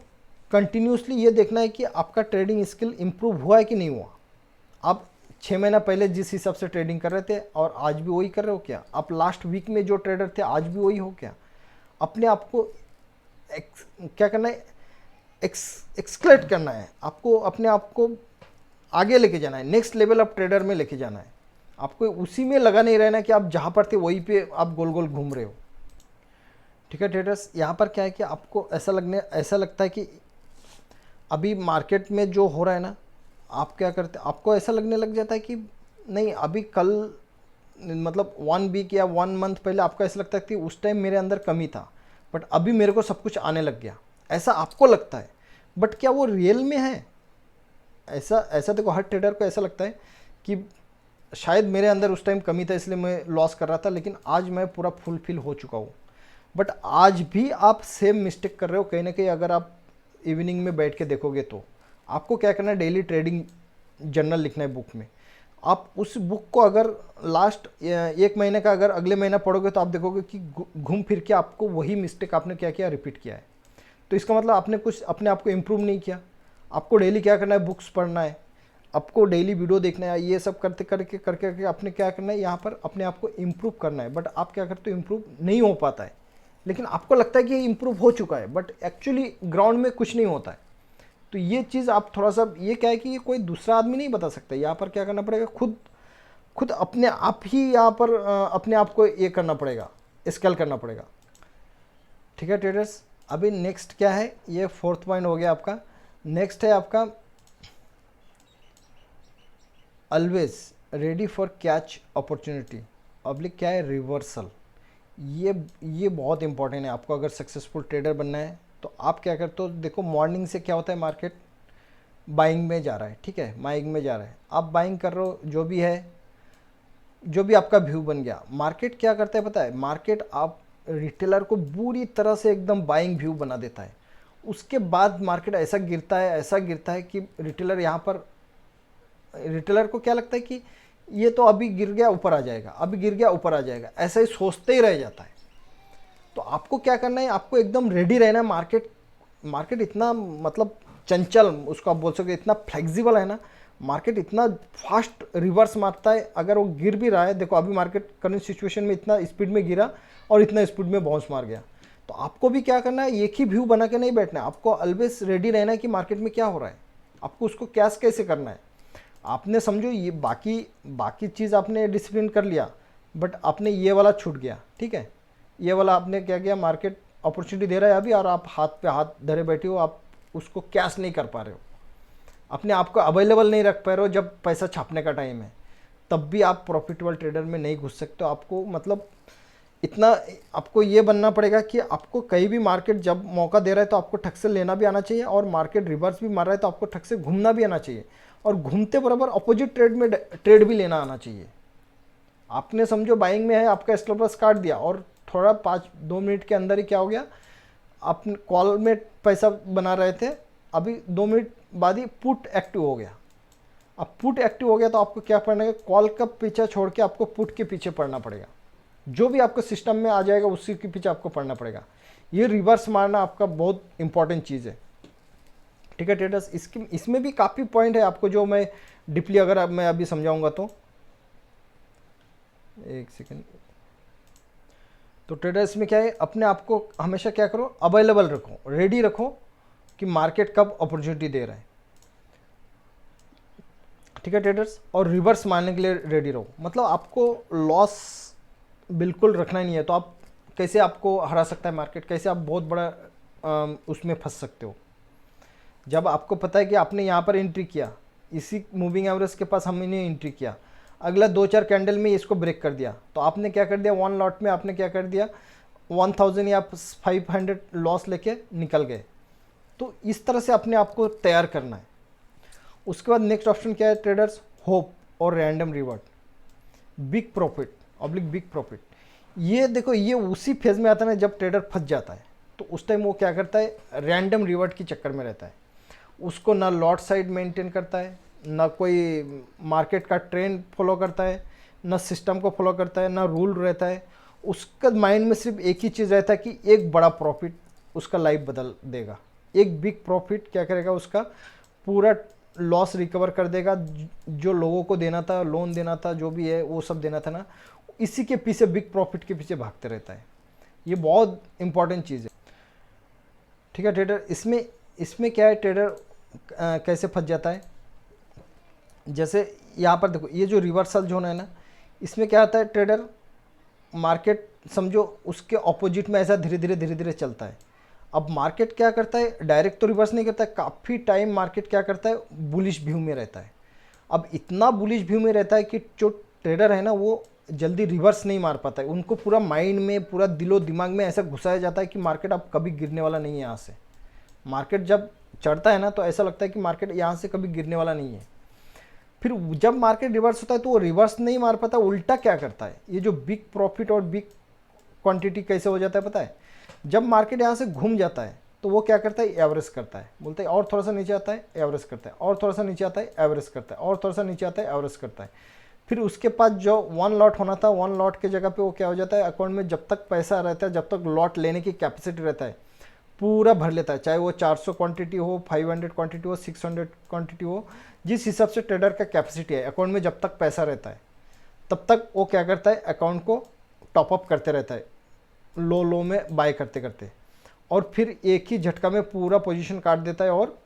कंटिन्यूसली ये देखना है कि आपका ट्रेडिंग स्किल इम्प्रूव हुआ है कि नहीं हुआ। आप 6 महीना पहले जिस हिसाब से ट्रेडिंग कर रहे थे और आज भी वही कर रहे हो क्या? आप लास्ट वीक में जो ट्रेडर थे आज भी वही हो क्या? अपने आप को क्या करना है, एक्सक्लेट करना है, आपको अपने आप को आगे लेके जाना है, नेक्स्ट लेवल ऑफ ट्रेडर में लेके जाना है। आपको उसी में लगा नहीं रहना कि आप जहाँ पर थे वहीं पे आप गोल गोल घूम रहे हो, ठीक है ट्रेडर्स। यहाँ पर क्या है कि आपको ऐसा लगता है कि अभी मार्केट में जो हो रहा है ना, आप क्या करते, आपको ऐसा लगने लग जाता है कि नहीं, अभी कल मतलब 1 वीक या 1 मंथ पहले आपको ऐसा लगता है कि उस टाइम मेरे अंदर कमी था, बट अभी मेरे को सब कुछ आने लग गया, ऐसा आपको लगता है। बट क्या वो रियल में है? ऐसा देखो, हर ट्रेडर को ऐसा लगता है कि शायद मेरे अंदर उस टाइम कमी था इसलिए मैं लॉस कर रहा था, लेकिन आज मैं पूरा फुलफिल हो चुका हूँ। बट आज भी आप सेम मिस्टेक कर रहे हो कहीं ना कहीं। अगर आप इवनिंग में बैठ के देखोगे तो आपको क्या करना है, डेली ट्रेडिंग जर्नल लिखना है बुक में। आप उस बुक को अगर लास्ट 1 महीने का अगर अगले महीना पढ़ोगे तो आप देखोगे कि घूम फिर के आपको वही मिस्टेक आपने क्या किया, रिपीट किया है। तो इसका मतलब आपने कुछ अपने आप को इम्प्रूव नहीं किया। आपको डेली क्या करना है, बुक्स पढ़ना है, आपको डेली वीडियो देखना है, ये सब करते करके आपने क्या करना है, यहाँ पर अपने आप को इम्प्रूव करना है। बट आप क्या करते हो, इम्प्रूव नहीं हो पाता है। लेकिन आपको लगता है कि ये इम्प्रूव हो चुका है, बट एक्चुअली ग्राउंड में कुछ नहीं होता है। तो ये चीज़ आप थोड़ा सा, ये क्या है कि ये कोई दूसरा आदमी नहीं बता सकता। यहाँ पर क्या करना पड़ेगा, खुद खुद अपने आप ही यहाँ पर अपने आप को ये करना पड़ेगा, स्केल करना पड़ेगा। ठीक है ट्रेडर्स, अभी नेक्स्ट क्या है, ये 4th पॉइंट हो गया आपका। नेक्स्ट है आपका always ready for catch opportunity, public क्या है, रिवर्सल। ये बहुत इंपॉर्टेंट है आपको अगर सक्सेसफुल ट्रेडर बनना है। तो आप क्या करते हो, देखो मॉर्निंग से क्या होता है, मार्केट बाइंग में जा रहा है, ठीक है, बाइंग में जा रहा है, आप बाइंग कर रहे हो, जो भी है, जो भी आपका व्यू बन गया। मार्केट क्या करता है पता है, मार्केट आप रिटेलर को बुरी तरह से एकदम बाइंग व्यू बना देता है। उसके बाद मार्केट ऐसा गिरता है कि रिटेलर को क्या लगता है कि ये तो अभी गिर गया ऊपर आ जाएगा, अभी गिर गया ऊपर आ जाएगा, ऐसा ही सोचते ही रह जाता है। तो आपको क्या करना है, आपको एकदम रेडी रहना है। मार्केट इतना मतलब चंचल, उसको आप बोल सकते इतना फ्लेक्सिबल है ना, मार्केट इतना फास्ट रिवर्स मारता है। अगर वो गिर भी रहा है, देखो अभी मार्केट करंट सिचुएशन में इतना स्पीड में गिरा और इतना स्पीड में बाउंस मार गया। तो आपको भी क्या करना है, एक ही व्यू बना के नहीं बैठना है, आपको ऑलवेज रेडी रहना है कि मार्केट में क्या हो रहा है, आपको उसको कैश कैसे करना है। आपने समझो ये बाकी चीज़ आपने डिसिप्लिन कर लिया, बट आपने ये वाला छूट गया, ठीक है, ये वाला आपने क्या किया, मार्केट अपॉर्चुनिटी दे रहा है अभी और आप हाथ पे हाथ धरे बैठे हो, आप उसको कैश नहीं कर पा रहे हो, अपने आप को अवेलेबल नहीं रख पा रहे हो। जब पैसा छापने का टाइम है तब भी आप प्रॉफिटेबल ट्रेडर में नहीं घुस सकते हो। आपको मतलब इतना आपको ये बनना पड़ेगा कि आपको कहीं भी मार्केट जब मौका दे रहा है तो आपको ठग से लेना भी आना चाहिए, और मार्केट रिवर्स भी मार रहा है तो आपको ठग से घूमना भी आना चाहिए, और घूमते बराबर अपोजिट ट्रेड भी लेना आना चाहिए। आपने समझो बाइंग में है, आपका स्टॉप लॉस काट दिया और थोड़ा 5-2 मिनट के अंदर ही क्या हो गया, आप कॉल में पैसा बना रहे थे, अभी 2 मिनट बाद ही पुट एक्टिव हो गया। अब पुट एक्टिव हो गया तो आपको क्या पढ़ना है, कॉल का पीछा छोड़ के आपको पुट के पीछे पढ़ना पड़ेगा। जो भी आपको सिस्टम में आ जाएगा उसी के पीछे आपको पढ़ना पड़ेगा। ये रिवर्स मारना आपका बहुत इंपॉर्टेंट चीज़ है, ठीक है ट्रेडर्स। इसमें भी काफ़ी पॉइंट है आपको, जो मैं डीपली अगर मैं अभी समझाऊंगा तो, एक सेकेंड। तो ट्रेडर्स में क्या है, अपने आप को हमेशा क्या करो, अवेलेबल रखो, रेडी रखो कि मार्केट कब अपॉर्चुनिटी दे रहा है, ठीक है ट्रेडर्स। और रिवर्स मारने के लिए रेडी रहो, मतलब आपको लॉस बिल्कुल रखना ही नहीं है। तो आप कैसे आपको हरा सकता है मार्केट, कैसे आप बहुत बड़ा उसमें फंस सकते हो। जब आपको पता है कि आपने यहाँ पर एंट्री किया, इसी मूविंग एवरेज के पास हमने एंट्री किया, अगला 2-4 कैंडल में इसको ब्रेक कर दिया, तो आपने क्या कर दिया, 1 लॉट में आपने क्या कर दिया, 1000 या 500 लॉस लेके निकल गए। तो इस तरह से अपने आप को तैयार करना है। उसके बाद नेक्स्ट ऑप्शन क्या है ट्रेडर्स, होप और random reward, big profit oblique big profit. ये देखो, ये उसी फेज में आता है ना जब ट्रेडर फंस जाता है, तो उस टाइम वो क्या करता है, रैंडम रिवॉर्ड के चक्कर में रहता है। उसको ना लॉट साइड मेंटेन करता है, ना कोई मार्केट का ट्रेंड फॉलो करता है, ना सिस्टम को फॉलो करता है, ना रूल रहता है। उसका माइंड में सिर्फ एक ही चीज़ रहता है कि एक बड़ा प्रॉफिट उसका लाइफ बदल देगा, एक बिग प्रॉफिट क्या करेगा, उसका पूरा लॉस रिकवर कर देगा, जो लोगों को देना था, लोन देना था, जो भी है वो सब देना था ना, इसी के पीछे, बिग प्रॉफिट के पीछे भागते रहता है। ये बहुत इंपॉर्टेंट चीज़ है, ठीक है ट्रेडर। इसमें क्या है, ट्रेडर कैसे फंस जाता है, जैसे यहाँ पर देखो, ये जो रिवर्सल जोन है ना, इसमें क्या होता है, ट्रेडर मार्केट समझो उसके ऑपोजिट में ऐसा धीरे धीरे चलता है। अब मार्केट क्या करता है, डायरेक्ट तो रिवर्स नहीं करता है, काफ़ी टाइम मार्केट क्या करता है, बुलिश व्यू में रहता है। अब इतना बुलिश व्यू में रहता है कि जो ट्रेडर है ना, वो जल्दी रिवर्स नहीं मार पाता है। उनको पूरा माइंड में, पूरा दिलो दिमाग में ऐसा घुसाया जाता है कि मार्केट अब कभी गिरने वाला नहीं है। यहाँ से मार्केट जब चढ़ता है ना, तो ऐसा लगता है कि मार्केट यहाँ से कभी गिरने वाला नहीं है। फिर जब मार्केट रिवर्स होता है तो वो रिवर्स नहीं मार पाता, उल्टा क्या करता है, ये जो बिग प्रॉफिट और बिग क्वांटिटी कैसे हो जाता है पता है, जब मार्केट यहाँ से घूम जाता है तो वो क्या करता है, एवरेज करता है, बोलता है और थोड़ा सा नीचे आता है, एवरेज करता है, और थोड़ा सा नीचे आता है, एवरेज करता है, और थोड़ा सा नीचे आता है, एवरेज करता है। फिर उसके पास जो 1 लॉट होना था 1 लॉट के जगह पे वो क्या हो जाता है, अकाउंट में जब तक पैसा रहता है, जब तक लॉट लेने की कैपेसिटी रहता है पूरा भर लेता है, चाहे वो 400 क्वांटिटी हो, 500 क्वांटिटी हो, 600 क्वांटिटी हो, जिस हिसाब से ट्रेडर का कैपेसिटी है अकाउंट में जब तक पैसा रहता है तब तक वो क्या करता है, अकाउंट को टॉपअप करते रहता है, लो लो में बाय करते करते, और फिर एक ही झटका में पूरा पोजीशन काट देता है और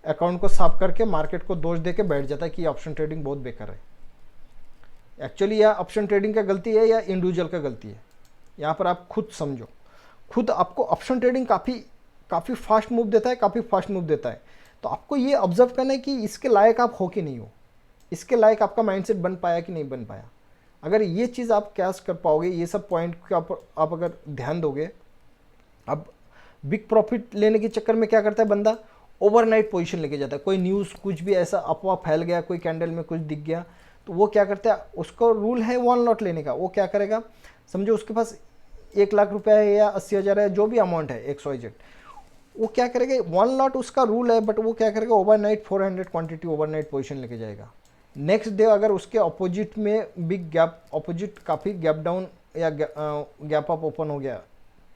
अकाउंट को साफ करके मार्केट को दोष दे के बैठ जाता है कि ऑप्शन ट्रेडिंग बहुत बेकार है। एक्चुअली यह ऑप्शन ट्रेडिंग का गलती है या इंडिविजुअल का गलती है, यहाँ पर आप खुद समझो। खुद आपको ऑप्शन ट्रेडिंग काफ़ी फास्ट मूव देता है, काफ़ी फास्ट मूव देता है, तो आपको ये ऑब्जर्व करना है कि इसके लायक आप हो कि नहीं हो, इसके लायक आपका माइंडसेट बन पाया कि नहीं बन पाया। अगर ये चीज़ आप कैच कर पाओगे, ये सब पॉइंट के आप अगर ध्यान दोगे, अब बिग प्रॉफिट लेने के चक्कर में क्या करता है बंदा, ओवरनाइट पोजीशन लेके जाता है। कोई न्यूज़ कुछ भी ऐसा अफवाह फैल गया, कोई कैंडल में कुछ दिख गया, तो वो क्या करता है, उसको रूल है 1 लॉट लेने का, वो क्या करेगा, समझो उसके पास 1 लाख रुपया है या 80,000 है, जो भी अमाउंट है XYZ, वो क्या करेगा, 1 लॉट उसका रूल है, बट वो क्या करेगा, ओवरनाइट 400 क्वांटिटी ओवरनाइट पोजीशन लेके जाएगा। नेक्स्ट डे अगर उसके अपोजिट में बिग गैप, अपोजिट काफ़ी गैप डाउन या गैप अप ओपन हो गया,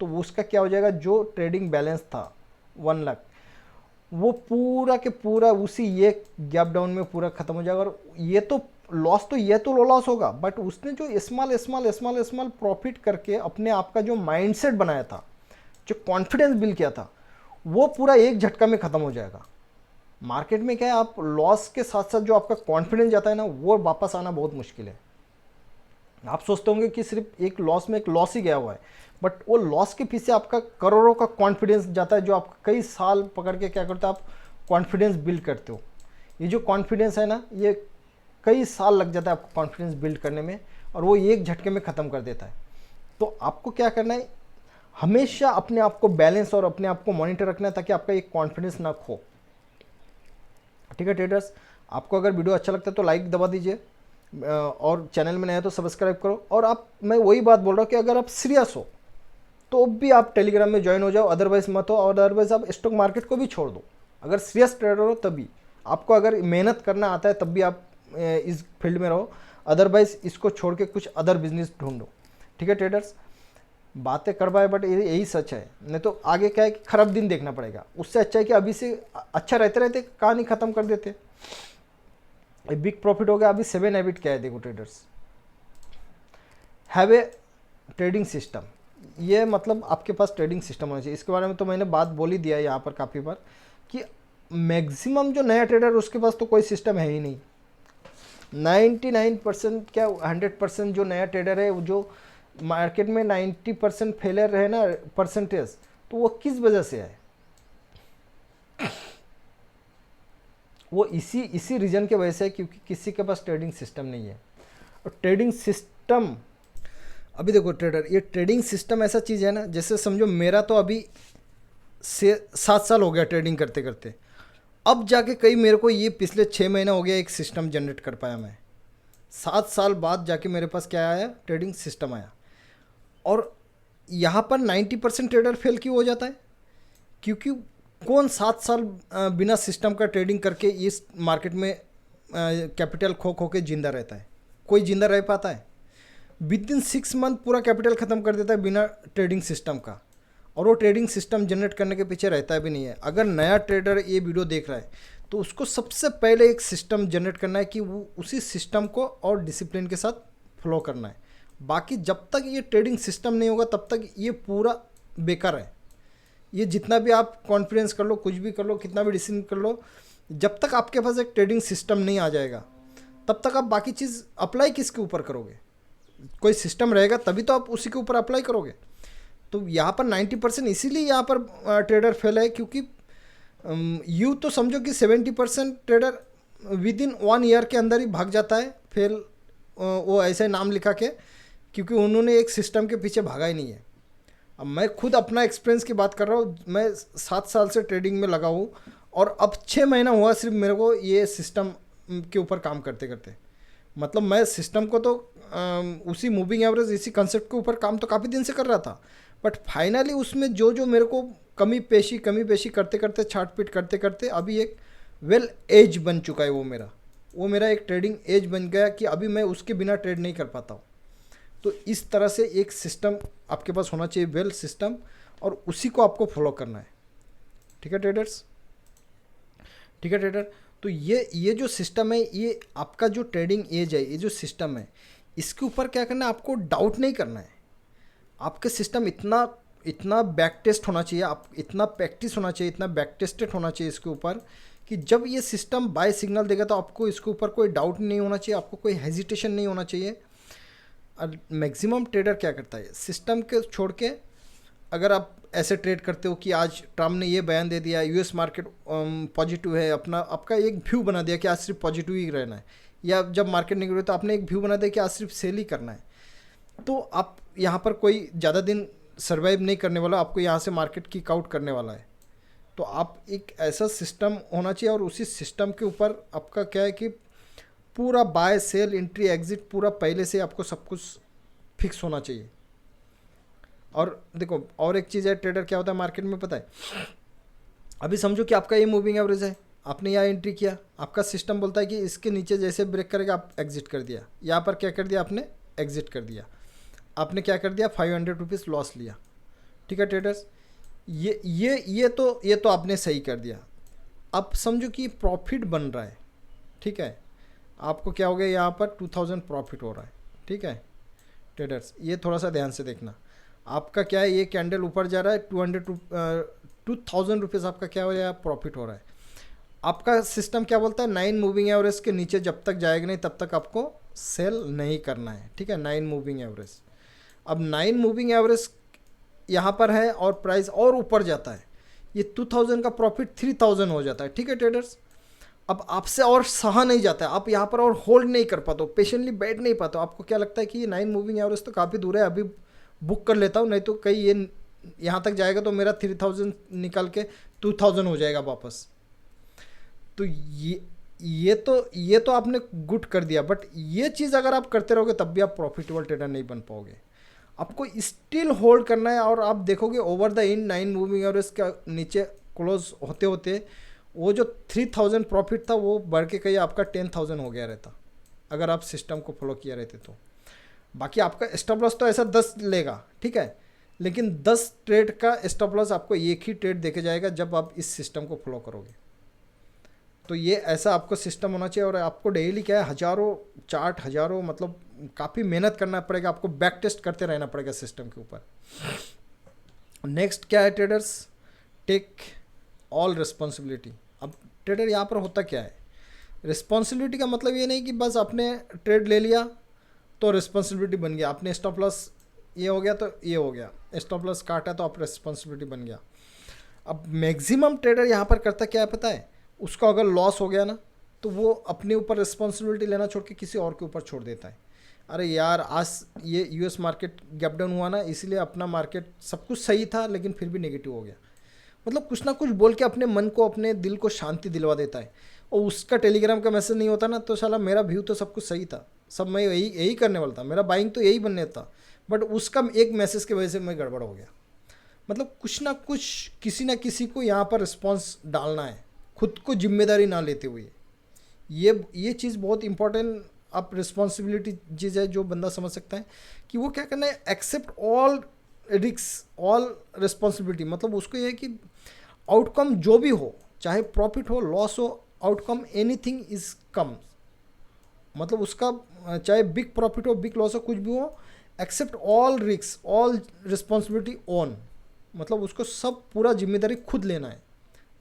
तो उसका क्या हो जाएगा, जो ट्रेडिंग बैलेंस था 1 लाख, वो पूरा के पूरा उसी एक गैप डाउन में पूरा खत्म हो जाएगा। और ये तो लॉस, तो ये तो लॉस होगा, बट उसने जो स्मॉल प्रॉफिट करके अपने आप का जो माइंडसेट बनाया था, जो कॉन्फिडेंस बिल्ड किया था, वो पूरा एक झटका में ख़त्म हो जाएगा। मार्केट में क्या है, आप लॉस के साथ साथ जो आपका कॉन्फिडेंस जाता है ना, वो वापस आना बहुत मुश्किल है। आप सोचते होंगे कि सिर्फ एक लॉस में एक लॉस ही गया हुआ है, बट वो लॉस के पीछे आपका करोड़ों का कॉन्फिडेंस जाता है, जो आप कई साल पकड़ के क्या करते हो, आप कॉन्फिडेंस बिल्ड करते हो। ये जो कॉन्फिडेंस है ना, ये कई साल लग जाता है आपको कॉन्फिडेंस बिल्ड करने में, और वो एक झटके में ख़त्म कर देता है। तो आपको क्या करना है, हमेशा अपने आप को बैलेंस और अपने आप को मॉनिटर रखना है, ताकि आपका एक कॉन्फिडेंस ना खो। ठीक है ट्रेडर्स, आपको अगर वीडियो अच्छा लगता है तो लाइक दबा दीजिए, और चैनल में नया है तो सब्सक्राइब करो। और आप, मैं वही बात बोल रहा हूँ कि अगर आप सीरियस हो तो भी आप टेलीग्राम में ज्वाइन हो जाओ, अदरवाइज मत हो, और अदरवाइज आप स्टॉक मार्केट को भी छोड़ दो। अगर सीरियस ट्रेडर हो तभी, आपको अगर मेहनत करना आता है तब भी आप इस फील्ड में रहो, अदरवाइज इसको छोड़ के कुछ अदर बिजनेस ढूंढो। ठीक है ट्रेडर्स, बातें कर पाए बट यही सच है, नहीं तो आगे क्या है कि खराब दिन देखना पड़ेगा। उससे अच्छा है कि अभी से अच्छा रहते रहते कहानी ख़त्म कर देते। बिग प्रॉफिट हो गया। अभी 7 हैबिट क्या है, देखो traders, have a trading system. ये मतलब आपके पास ट्रेडिंग सिस्टम होना चाहिए। इसके बारे में तो मैंने बात बोल ही दिया है यहाँ पर काफ़ी बार, कि मैक्सिमम जो नया ट्रेडर उसके पास तो कोई सिस्टम है ही नहीं। 99% क्या 100% जो नया ट्रेडर है, वो जो मार्केट में 90% फेलियर रहे ना परसेंटेज, तो वो किस वजह से है, वो इसी रीजन के वजह से है, क्योंकि किसी के पास ट्रेडिंग सिस्टम नहीं है। और ट्रेडिंग सिस्टम, अभी देखो ट्रेडर, ये ट्रेडिंग सिस्टम ऐसा चीज़ है ना, जैसे समझो मेरा तो अभी से 7 साल हो गया ट्रेडिंग करते करते, अब जाके कई मेरे को ये पिछले 6 महीना हो गया एक सिस्टम जनरेट कर पाया मैं। 7 साल बाद जाके मेरे पास क्या आया, ट्रेडिंग सिस्टम आया। और यहाँ पर 90% ट्रेडर फेल क्यों हो जाता है, क्योंकि कौन 7 साल बिना सिस्टम का ट्रेडिंग करके इस मार्केट में कैपिटल खो खो के जिंदा रहता है, कोई जिंदा रह पाता है। विद इन 6 मंथ पूरा कैपिटल ख़त्म कर देता है बिना ट्रेडिंग सिस्टम का, और वो ट्रेडिंग सिस्टम जनरेट करने के पीछे रहता भी नहीं है। अगर नया ट्रेडर ये वीडियो देख रहा है तो उसको सबसे पहले एक सिस्टम जनरेट करना है, कि वो उसी सिस्टम को और डिसिप्लिन के साथ फॉलो करना है। बाकी जब तक ये ट्रेडिंग सिस्टम नहीं होगा तब तक ये पूरा बेकार है। ये जितना भी आप कॉन्फिडेंस कर लो, कुछ भी कर लो, कितना भी डिसीजन कर लो, जब तक आपके पास एक ट्रेडिंग सिस्टम नहीं आ जाएगा तब तक आप बाकी चीज़ अप्लाई किसके ऊपर करोगे। कोई सिस्टम रहेगा तभी तो आप उसी के ऊपर अप्लाई करोगे। तो यहाँ पर 90% इसीलिए यहाँ पर ट्रेडर फेल है, क्योंकि यूँ तो समझो कि 70% ट्रेडर विद इन 1 ईयर के अंदर ही भाग जाता है फेल, वो ऐसे नाम लिखा के, क्योंकि उन्होंने एक सिस्टम के पीछे भागा ही नहीं है। अब मैं खुद अपना एक्सपीरियंस की बात कर रहा हूँ, मैं 7 साल से ट्रेडिंग में लगा हूँ, और अब 6 महीना हुआ सिर्फ मेरे को ये सिस्टम के ऊपर काम करते करते। मतलब मैं सिस्टम को तो उसी मूविंग एवरेज, इसी कंसेप्ट के ऊपर काम तो काफ़ी दिन से कर रहा था, बट फाइनली उसमें जो मेरे को कमी पेशी करते करते, छाट पीट करते करते, अभी एक वेल एज बन चुका है वो मेरा। वो मेरा एक ट्रेडिंग एज बन गया कि अभी मैं उसके बिना ट्रेड नहीं कर पाता हूँ। तो इस तरह से एक सिस्टम आपके पास होना चाहिए, वेल सिस्टम, और उसी को आपको फॉलो करना है। ठीक है ट्रेडर्स, ठीक है ट्रेडर। तो ये जो सिस्टम है, ये आपका जो ट्रेडिंग एज है, ये जो सिस्टम है, इसके ऊपर क्या करना है, आपको डाउट नहीं करना है। आपके सिस्टम इतना इतना बैक टेस्ट होना चाहिए, आप इतना प्रैक्टिस होना चाहिए, इतना बैक टेस्टेड होना चाहिए इसके ऊपर, कि जब ये सिस्टम बाय सिग्नल देगा तो आपको इसके ऊपर कोई डाउट नहीं होना चाहिए, आपको कोई हेजिटेशन नहीं होना चाहिए। और मैक्सिमम ट्रेडर क्या करता है, सिस्टम के छोड़ के अगर आप ऐसे ट्रेड करते हो कि आज ट्रम्प ने ये बयान दे दिया, यूएस मार्केट पॉजिटिव है, अपना आपका एक व्यू बना दिया कि आज सिर्फ पॉजिटिव ही रहना है, या जब मार्केट नेगेटिव तो आपने एक व्यू बना दिया कि आज सिर्फ सेल ही करना है, तो आप यहाँ पर कोई ज़्यादा दिन सर्वाइव नहीं करने वाला, आपको यहाँ से मार्केट किक आउट करने वाला है। तो आप एक ऐसा सिस्टम होना चाहिए, और उसी सिस्टम के ऊपर आपका क्या है कि पूरा बाय सेल एंट्री एग्जिट पूरा पहले से आपको सब कुछ फिक्स होना चाहिए। और देखो और एक चीज़ है ट्रेडर, क्या होता है मार्केट में पता है, अभी समझो कि आपका ये मूविंग एवरेज है, आपने यहाँ एंट्री किया, आपका सिस्टम बोलता है कि इसके नीचे जैसे ब्रेक करेगा आप एग्जिट कर दिया, यहाँ पर क्या कर दिया आपने, एग्जिट कर दिया, आपने क्या कर दिया, 500 रुपीज़ लॉस लिया। ठीक है ट्रेडर्स, ये तो आपने सही कर दिया। अब समझो कि प्रॉफिट बन रहा है, ठीक है, आपको क्या हो गया, यहाँ पर 2000 प्रॉफिट हो रहा है। ठीक है ट्रेडर्स, ये थोड़ा सा ध्यान से देखना, आपका क्या है, ये कैंडल ऊपर जा रहा है, 2000 रुपीज़ आपका क्या हो रहा है, प्रॉफिट हो रहा है। आपका सिस्टम क्या बोलता है, 9 मूविंग एवरेज के नीचे जब तक जाएगा नहीं तब तक आपको सेल नहीं करना है। ठीक है, 9 मूविंग एवरेज, अब 9 मूविंग एवरेज यहाँ पर है और प्राइस और ऊपर जाता है, ये 2000 का प्रॉफिट 3000 हो जाता है। ठीक है ट्रेडर्स, अब आपसे और सहा नहीं जाता है, आप यहाँ पर और होल्ड नहीं कर पाते हो, पेशेंटली बैठ नहीं पाते हो, आपको क्या लगता है कि ये 9 मूविंग एवरेज तो काफ़ी दूर है, अभी बुक कर लेता हूँ, नहीं तो कहीं ये यहाँ तक जाएगा तो मेरा 3000 निकाल के 2000 हो जाएगा वापस। तो ये तो आपने गुड कर दिया, बट ये चीज़ अगर आप करते रहोगे तब भी आप प्रॉफिटेबल ट्रेडर नहीं बन पाओगे। आपको स्टिल होल्ड करना है, और आप देखोगे over the in 9 moving average का नीचे क्लोज होते होते वो जो 3000 प्रॉफिट था वो बढ़ के कहीं आपका 10,000 हो गया रहता, अगर आप सिस्टम को फॉलो किया रहते तो। बाकी आपका स्टॉप लॉस तो ऐसा 10 लेगा, ठीक है, लेकिन 10 ट्रेड का स्टॉप लॉस आपको एक ही ट्रेड देके जाएगा जब आप इस सिस्टम को फॉलो करोगे। तो ये ऐसा आपको सिस्टम होना चाहिए, और आपको डेली क्या है, हज़ारों चार्ट, हज़ारों मतलब काफ़ी मेहनत करना पड़ेगा, आपको बैक टेस्ट करते रहना पड़ेगा सिस्टम के ऊपर। नेक्स्ट क्या है ट्रेडर्स, टेक ऑल रिस्पॉन्सिबिलिटी। अब ट्रेडर यहाँ पर होता क्या है, रिस्पॉन्सिबिलिटी का मतलब ये नहीं कि बस आपने ट्रेड ले लिया तो रिस्पॉन्सिबिलिटी बन गया, आपने स्टॉप लॉस ये हो गया तो ये हो गया, स्टॉप लॉस काटा तो आप रिस्पॉन्सिबिलिटी बन गया। अब मैक्सिमम ट्रेडर यहाँ पर करता क्या है पता है, उसका अगर लॉस हो गया ना तो वो अपने ऊपर रिस्पॉन्सिबिलिटी लेना छोड़ के किसी और के ऊपर छोड़ देता है। अरे यार आज ये यूएस मार्केट गैप डाउन हुआ ना, इसलिए अपना मार्केट सब कुछ सही था लेकिन फिर भी नेगेटिव हो गया, मतलब कुछ ना कुछ बोल के अपने मन को, अपने दिल को शांति दिलवा देता है। और उसका टेलीग्राम का मैसेज नहीं होता ना तो साला मेरा व्यू तो सब कुछ सही था, सब मैं यही करने वाला था, मेरा बाइंग तो यही बनने था, बट उसका एक मैसेज की वजह से मैं गड़बड़ हो गया। मतलब कुछ ना कुछ किसी ना किसी को यहाँ पर रिस्पॉन्स डालना है, खुद को जिम्मेदारी ना लेते हुए। ये चीज़ बहुत इंपॉर्टेंट, आप रिस्पॉन्सिबिलिटी चीज़ है जो बंदा समझ सकता है कि वो क्या करना है, accept all risk all responsibility. मतलब उसको ये है कि आउटकम जो भी हो, चाहे प्रॉफिट हो लॉस हो, आउटकम एनीथिंग इज कम, मतलब उसका चाहे बिग प्रॉफिट हो बिग लॉस हो कुछ भी हो, accept all risk all responsibility on, मतलब उसको सब पूरा जिम्मेदारी खुद लेना है,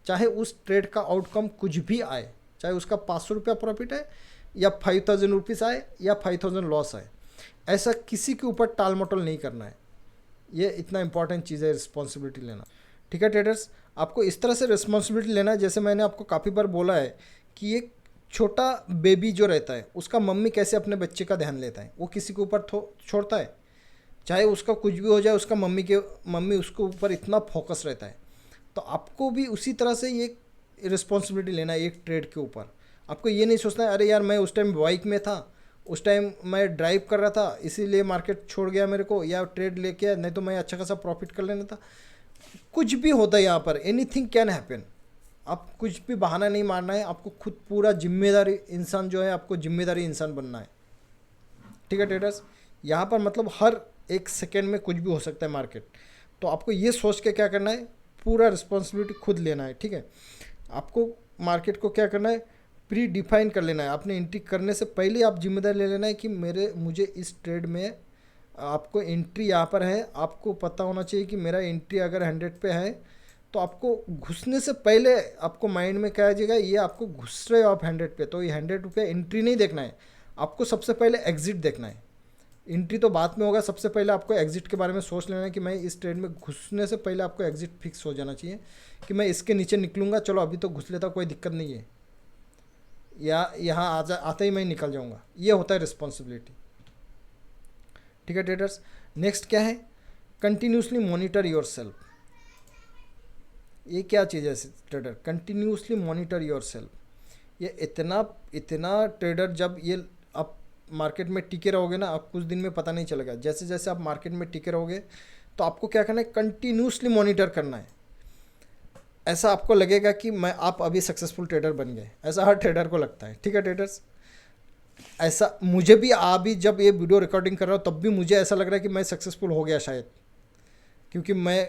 चाहे उस ट्रेड का आउटकम कुछ भी आए, चाहे उसका 500 रुपया प्रॉफिट है या 5000 रुपीज़ आए या 5000 लॉस आए, ऐसा किसी के ऊपर टाल मटोल नहीं करना है। ये इतना इंपॉर्टेंट चीज़ है रिस्पॉन्सिबिलिटी लेना। ठीक है ट्रेडर्स, आपको इस तरह से रिस्पॉन्सिबिलिटी लेना है, जैसे मैंने आपको काफ़ी बार बोला है कि एक छोटा बेबी जो रहता है उसका मम्मी कैसे अपने बच्चे का ध्यान लेता है, वो किसी के ऊपर छोड़ता है, चाहे उसका कुछ भी हो जाए उसका मम्मी उसके ऊपर इतना फोकस रहता है। तो आपको भी उसी तरह से ये रिस्पॉन्सिबिलिटी लेना है एक ट्रेड के ऊपर। आपको ये नहीं सोचना है अरे यार मैं उस टाइम बाइक में था, उस टाइम मैं ड्राइव कर रहा था इसीलिए मार्केट छोड़ गया मेरे को, या ट्रेड लेके नहीं तो मैं अच्छा खासा प्रॉफिट कर लेना था। कुछ भी होता है यहाँ पर, एनीथिंग कैन हैपन। आप कुछ भी बहाना नहीं मारना है, आपको खुद पूरा जिम्मेदारी इंसान जो है, आपको जिम्मेदारी इंसान बनना है। ठीक है ट्रेडर्स, यहाँ पर मतलब हर एक सेकेंड में कुछ भी हो सकता है मार्केट, तो आपको ये सोच के क्या करना है, पूरा रिस्पॉन्सिबिलिटी खुद लेना है। ठीक है, आपको मार्केट को क्या करना है, प्री डिफाइन कर लेना है। आपने एंट्री करने से पहले आप जिम्मेदारी ले लेना है कि मुझे इस ट्रेड में, आपको एंट्री यहाँ पर है, आपको पता होना चाहिए कि मेरा एंट्री अगर 100 पे है, तो आपको घुसने से पहले आपको माइंड में क्या आ जाएगा, ये आपको घुस रहे हो आप 100 पे, तो ये 100 रुपये एंट्री नहीं देखना है, आपको सबसे पहले एग्जिट देखना है। एंट्री तो बाद में होगा, सबसे पहले आपको एग्जिट के बारे में सोच लेना है कि मैं इस ट्रेड में घुसने से पहले आपको एग्जिट फिक्स हो जाना चाहिए कि मैं इसके नीचे निकलूँगा, चलो अभी तो घुस लेता, कोई दिक्कत नहीं है, या यहाँ आते ही मैं निकल जाऊँगा। ये होता है रिस्पॉन्सिबिलिटी। ठीक है ट्रेडर्स, नेक्स्ट क्या है, कंटिन्यूसली मॉनिटर योर सेल्फ। ये क्या चीज़ है trader, continuously monitor your self. ये इतना ट्रेडर, जब ये आप मार्केट में टिके रहोगे ना, आप कुछ दिन में पता नहीं चलेगा, जैसे जैसे आप मार्केट में टिके रहोगे तो आपको क्या करना है, कंटिन्यूसली मॉनिटर करना है। ऐसा आपको लगेगा कि आप अभी सक्सेसफुल ट्रेडर बन गए, ऐसा हर ट्रेडर को लगता है। ठीक है ट्रेडर्स, ऐसा मुझे भी, अभी जब ये वीडियो रिकॉर्डिंग कर रहा हूँ तब भी मुझे ऐसा लग रहा है कि मैं सक्सेसफुल हो गया शायद, क्योंकि मैं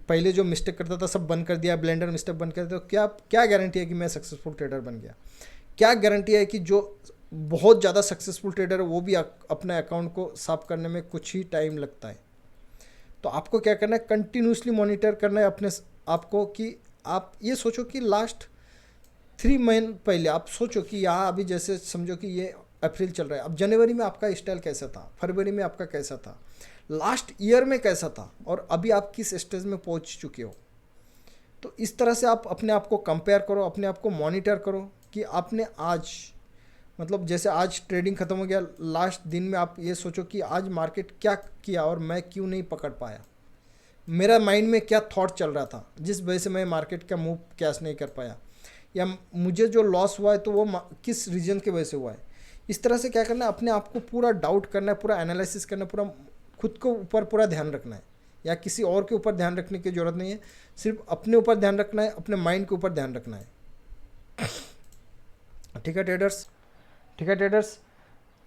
पहले जो मिस्टेक करता था सब बंद कर दिया, ब्लेंडर मिस्टेक बंद कर दिया, तो क्या गारंटी है कि मैं सक्सेसफुल ट्रेडर बन गया? क्या गारंटी है कि जो बहुत ज़्यादा सक्सेसफुल ट्रेडर है वो भी अपने अकाउंट को साफ करने में कुछ ही टाइम लगता है? तो आपको क्या करना है, कंटिन्यूसली मॉनिटर करना है अपने आपको, कि आप ये सोचो कि लास्ट 3 महीने पहले आप सोचो कि यहाँ अभी जैसे समझो कि ये अप्रैल चल रहा है, अब जनवरी में आपका स्टाइल कैसा था, फरवरी में आपका कैसा था, लास्ट ईयर में कैसा था, और अभी आप किस स्टेज में पहुँच चुके हो। तो इस तरह से आप अपने आप को कंपेयर करो, अपने आप को मॉनिटर करो कि आपने आज, मतलब जैसे आज ट्रेडिंग ख़त्म हो गया, लास्ट दिन में आप ये सोचो कि आज मार्केट क्या किया और मैं क्यों नहीं पकड़ पाया, मेरा माइंड में क्या थॉट चल रहा था जिस वजह से मैं मार्केट का मूव कैश नहीं कर पाया, या मुझे जो लॉस हुआ है तो वो किस रीजन की वजह से हुआ है। इस तरह से क्या करना है, अपने आप को पूरा डाउट करना है, पूरा एनालिसिस करना है, पूरा खुद को ऊपर पूरा ध्यान रखना है, या किसी और के ऊपर ध्यान रखने की ज़रूरत नहीं है, सिर्फ अपने ऊपर ध्यान रखना है, अपने माइंड के ऊपर ध्यान रखना है। ठीक है ट्रेडर्स, ठीक है ट्रेडर्स,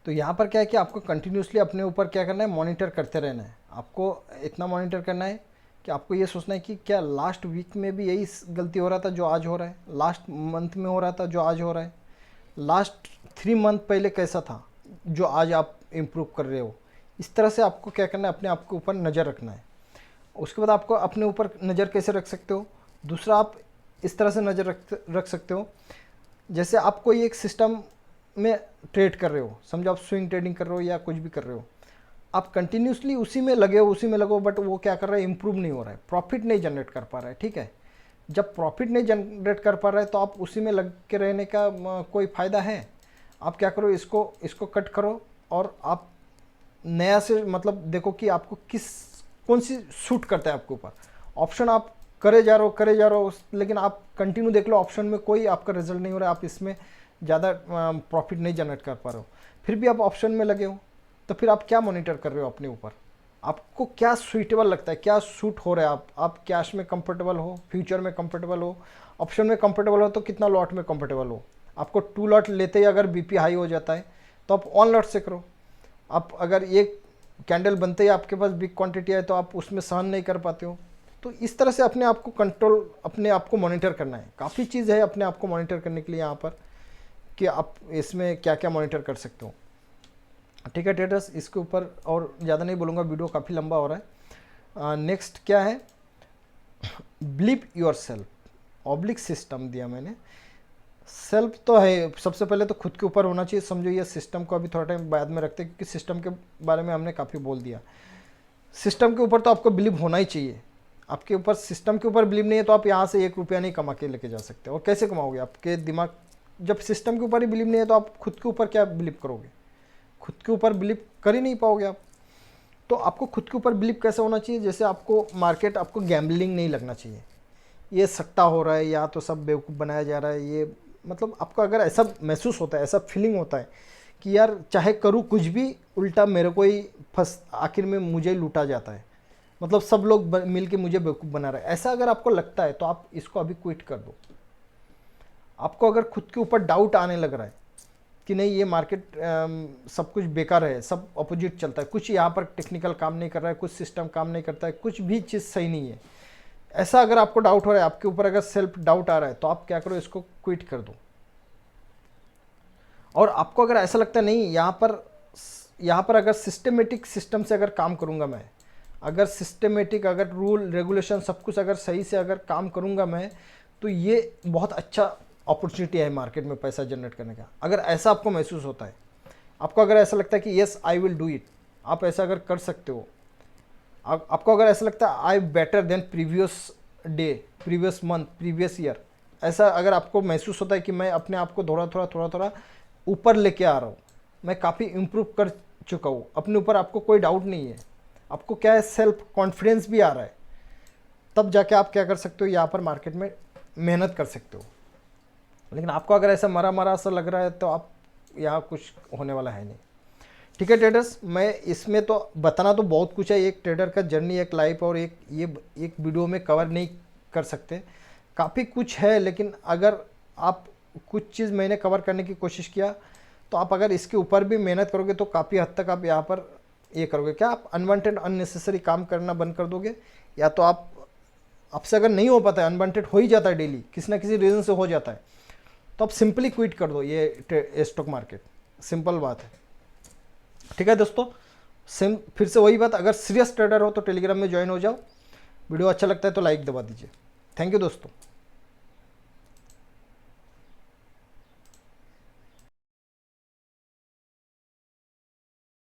तो यहाँ पर क्या है कि आपको कंटिन्यूसली अपने ऊपर क्या करना है, मॉनिटर करते रहना है। आपको इतना मॉनिटर करना है कि आपको ये सोचना है कि क्या लास्ट वीक में भी यही गलती हो रहा था जो आज हो रहा है, लास्ट मंथ में हो रहा था जो आज हो रहा है, लास्ट 3 मंथ पहले कैसा था जो आज आप इम्प्रूव कर रहे हो। इस तरह से आपको क्या करना है, अपने आप के ऊपर नज़र रखना है। उसके बाद आपको अपने ऊपर नज़र कैसे रख सकते हो, दूसरा आप इस तरह से नज़र रख सकते हो, जैसे आप कोई एक सिस्टम में ट्रेड कर रहे हो, समझो आप स्विंग ट्रेडिंग कर रहे हो या कुछ भी कर रहे हो, आप कंटिन्यूसली उसी में लगे हो, बट वो क्या कर रहा है, इम्प्रूव नहीं हो रहा है, प्रॉफिट नहीं जनरेट कर पा रहा है। ठीक है, जब प्रॉफिट नहीं जनरेट कर पा रहा है तो आप उसी में लग के रहने का कोई फ़ायदा है? आप क्या करो, इसको कट करो और आप नया से मतलब देखो कि आपको कौन सी सूट करता है आपके ऊपर। ऑप्शन आप करे जा रहे हो, लेकिन आप कंटिन्यू देख लो ऑप्शन में कोई आपका रिजल्ट नहीं हो रहा है, आप इसमें ज़्यादा प्रॉफिट नहीं जनरेट कर पा रहे हो, फिर भी आप ऑप्शन में लगे हो, तो फिर आप क्या मॉनिटर कर रहे हो अपने ऊपर, आपको क्या सूटेबल लगता है, क्या सूट हो रहा है। आप कैश में कंफर्टेबल हो, फ्यूचर में कंफर्टेबल हो, ऑप्शन में कंफर्टेबल हो, तो कितना लॉट में कंफर्टेबल हो। आपको 2 लॉट लेते ही अगर बीपी हाई हो जाता है तो आप 1 लॉट से करो। आप अगर एक कैंडल बनते ही आपके पास बिग क्वांटिटी है तो आप उसमें सहन नहीं कर पाते हो। तो इस तरह से अपने आप को कंट्रोल, अपने आप को मॉनिटर करना है। काफ़ी चीज़ है अपने आप को मॉनिटर करने के लिए यहाँ पर, कि आप इसमें क्या क्या मॉनिटर कर सकते हो। ठीक है ट्रेडर्स, इसके ऊपर और ज़्यादा नहीं बोलूँगा, वीडियो काफ़ी लंबा हो रहा है। नेक्स्ट क्या है, believe your self, oblique system दिया मैंने। सेल्फ तो है, सबसे पहले तो खुद के ऊपर होना चाहिए। समझो ये सिस्टम को अभी थोड़ा टाइम बाद में रखते हैं, क्योंकि सिस्टम के बारे में हमने काफ़ी बोल दिया। सिस्टम के ऊपर तो आपको बिलीव होना ही चाहिए। आपके ऊपर सिस्टम के ऊपर बिलीव नहीं है तो आप यहाँ से 1 रुपया नहीं कमा के लेके जा सकते। और कैसे कमाओगे, आपके दिमाग, जब सिस्टम के ऊपर ही बिलीव नहीं है तो आप खुद के ऊपर क्या बिलीव करोगे, खुद के ऊपर बिलीव कर ही नहीं पाओगे आप। तो आपको खुद के ऊपर बिलीव कैसे होना चाहिए, जैसे आपको मार्केट, आपको गैम्बलिंग नहीं लगना चाहिए, ये सट्टा हो रहा है या तो सब बेवकूफ़ बनाया जा रहा है, ये मतलब आपको अगर ऐसा महसूस होता है, ऐसा फीलिंग होता है कि यार चाहे करूँ कुछ भी, उल्टा मेरे को ही आखिर में मुझे लूटा जाता है, मतलब सब लोग मिल के मुझे बेवकूफ़ बना रहे हैं, ऐसा अगर आपको लगता है तो आप इसको अभी क्विट कर दो। आपको अगर खुद के ऊपर डाउट आने लग रहा है कि नहीं ये मार्केट सब कुछ बेकार है, सब अपोजिट चलता है, कुछ यहाँ पर टेक्निकल काम नहीं कर रहा है, कुछ सिस्टम काम नहीं करता है, कुछ भी चीज़ सही नहीं है, ऐसा अगर आपको डाउट हो रहा है, आपके ऊपर अगर सेल्फ डाउट आ रहा है, तो आप क्या करो, इसको क्विट कर दो। और आपको अगर ऐसा लगता है नहीं यहाँ पर अगर सिस्टमेटिक सिस्टम से अगर काम करूँगा मैं, अगर सिस्टमेटिक, अगर रूल रेगुलेशन सब कुछ अगर सही से अगर काम करूँगा मैं, तो ये बहुत अच्छा अपॉर्चुनिटी है मार्केट में पैसा जनरेट करने का। अगर ऐसा आपको महसूस होता है, आपको अगर ऐसा लगता है कि yes I will do it, आप ऐसा अगर कर सकते हो, आपको अगर ऐसा लगता है I better than previous day, previous month, previous year, ऐसा अगर आपको महसूस होता है कि मैं अपने आप को थोड़ा थोड़ा ऊपर लेके आ रहा हूँ, मैं काफ़ी इम्प्रूव कर चुका हूँ अपने ऊपर, आपको कोई डाउट नहीं है, आपको क्या है सेल्फ कॉन्फिडेंस भी आ रहा है, तब जाके आप क्या कर सकते हो, यहाँ पर मार्केट में मेहनत कर सकते हो। लेकिन आपको अगर ऐसा मरा मरा सा लग रहा है तो आप यहाँ कुछ होने वाला है नहीं। ठीक है ट्रेडर्स, मैं इसमें तो बताना तो बहुत कुछ है, एक ट्रेडर का जर्नी, एक लाइफ, और एक वीडियो में कवर नहीं कर सकते, काफ़ी कुछ है। लेकिन अगर आप कुछ चीज़ मैंने कवर करने की कोशिश किया, तो आप अगर इसके ऊपर भी मेहनत करोगे तो काफ़ी हद तक आप यहाँ पर ये करोगे, क्या आप अनवांटेड अननेसेसरी काम करना बंद कर दोगे, या तो आपसे अगर नहीं हो पाता है, अनवांटेड हो ही जाता है डेली, किसी ना किसी रीज़न से हो जाता है, तो आप सिंपली क्विट कर दो ये स्टॉक मार्केट, सिंपल बात है। ठीक है दोस्तों, फिर से वही बात, अगर सीरियस ट्रेडर हो तो टेलीग्राम में ज्वाइन हो जाओ, वीडियो अच्छा लगता है तो लाइक दबा दीजिए। थैंक यू दोस्तों।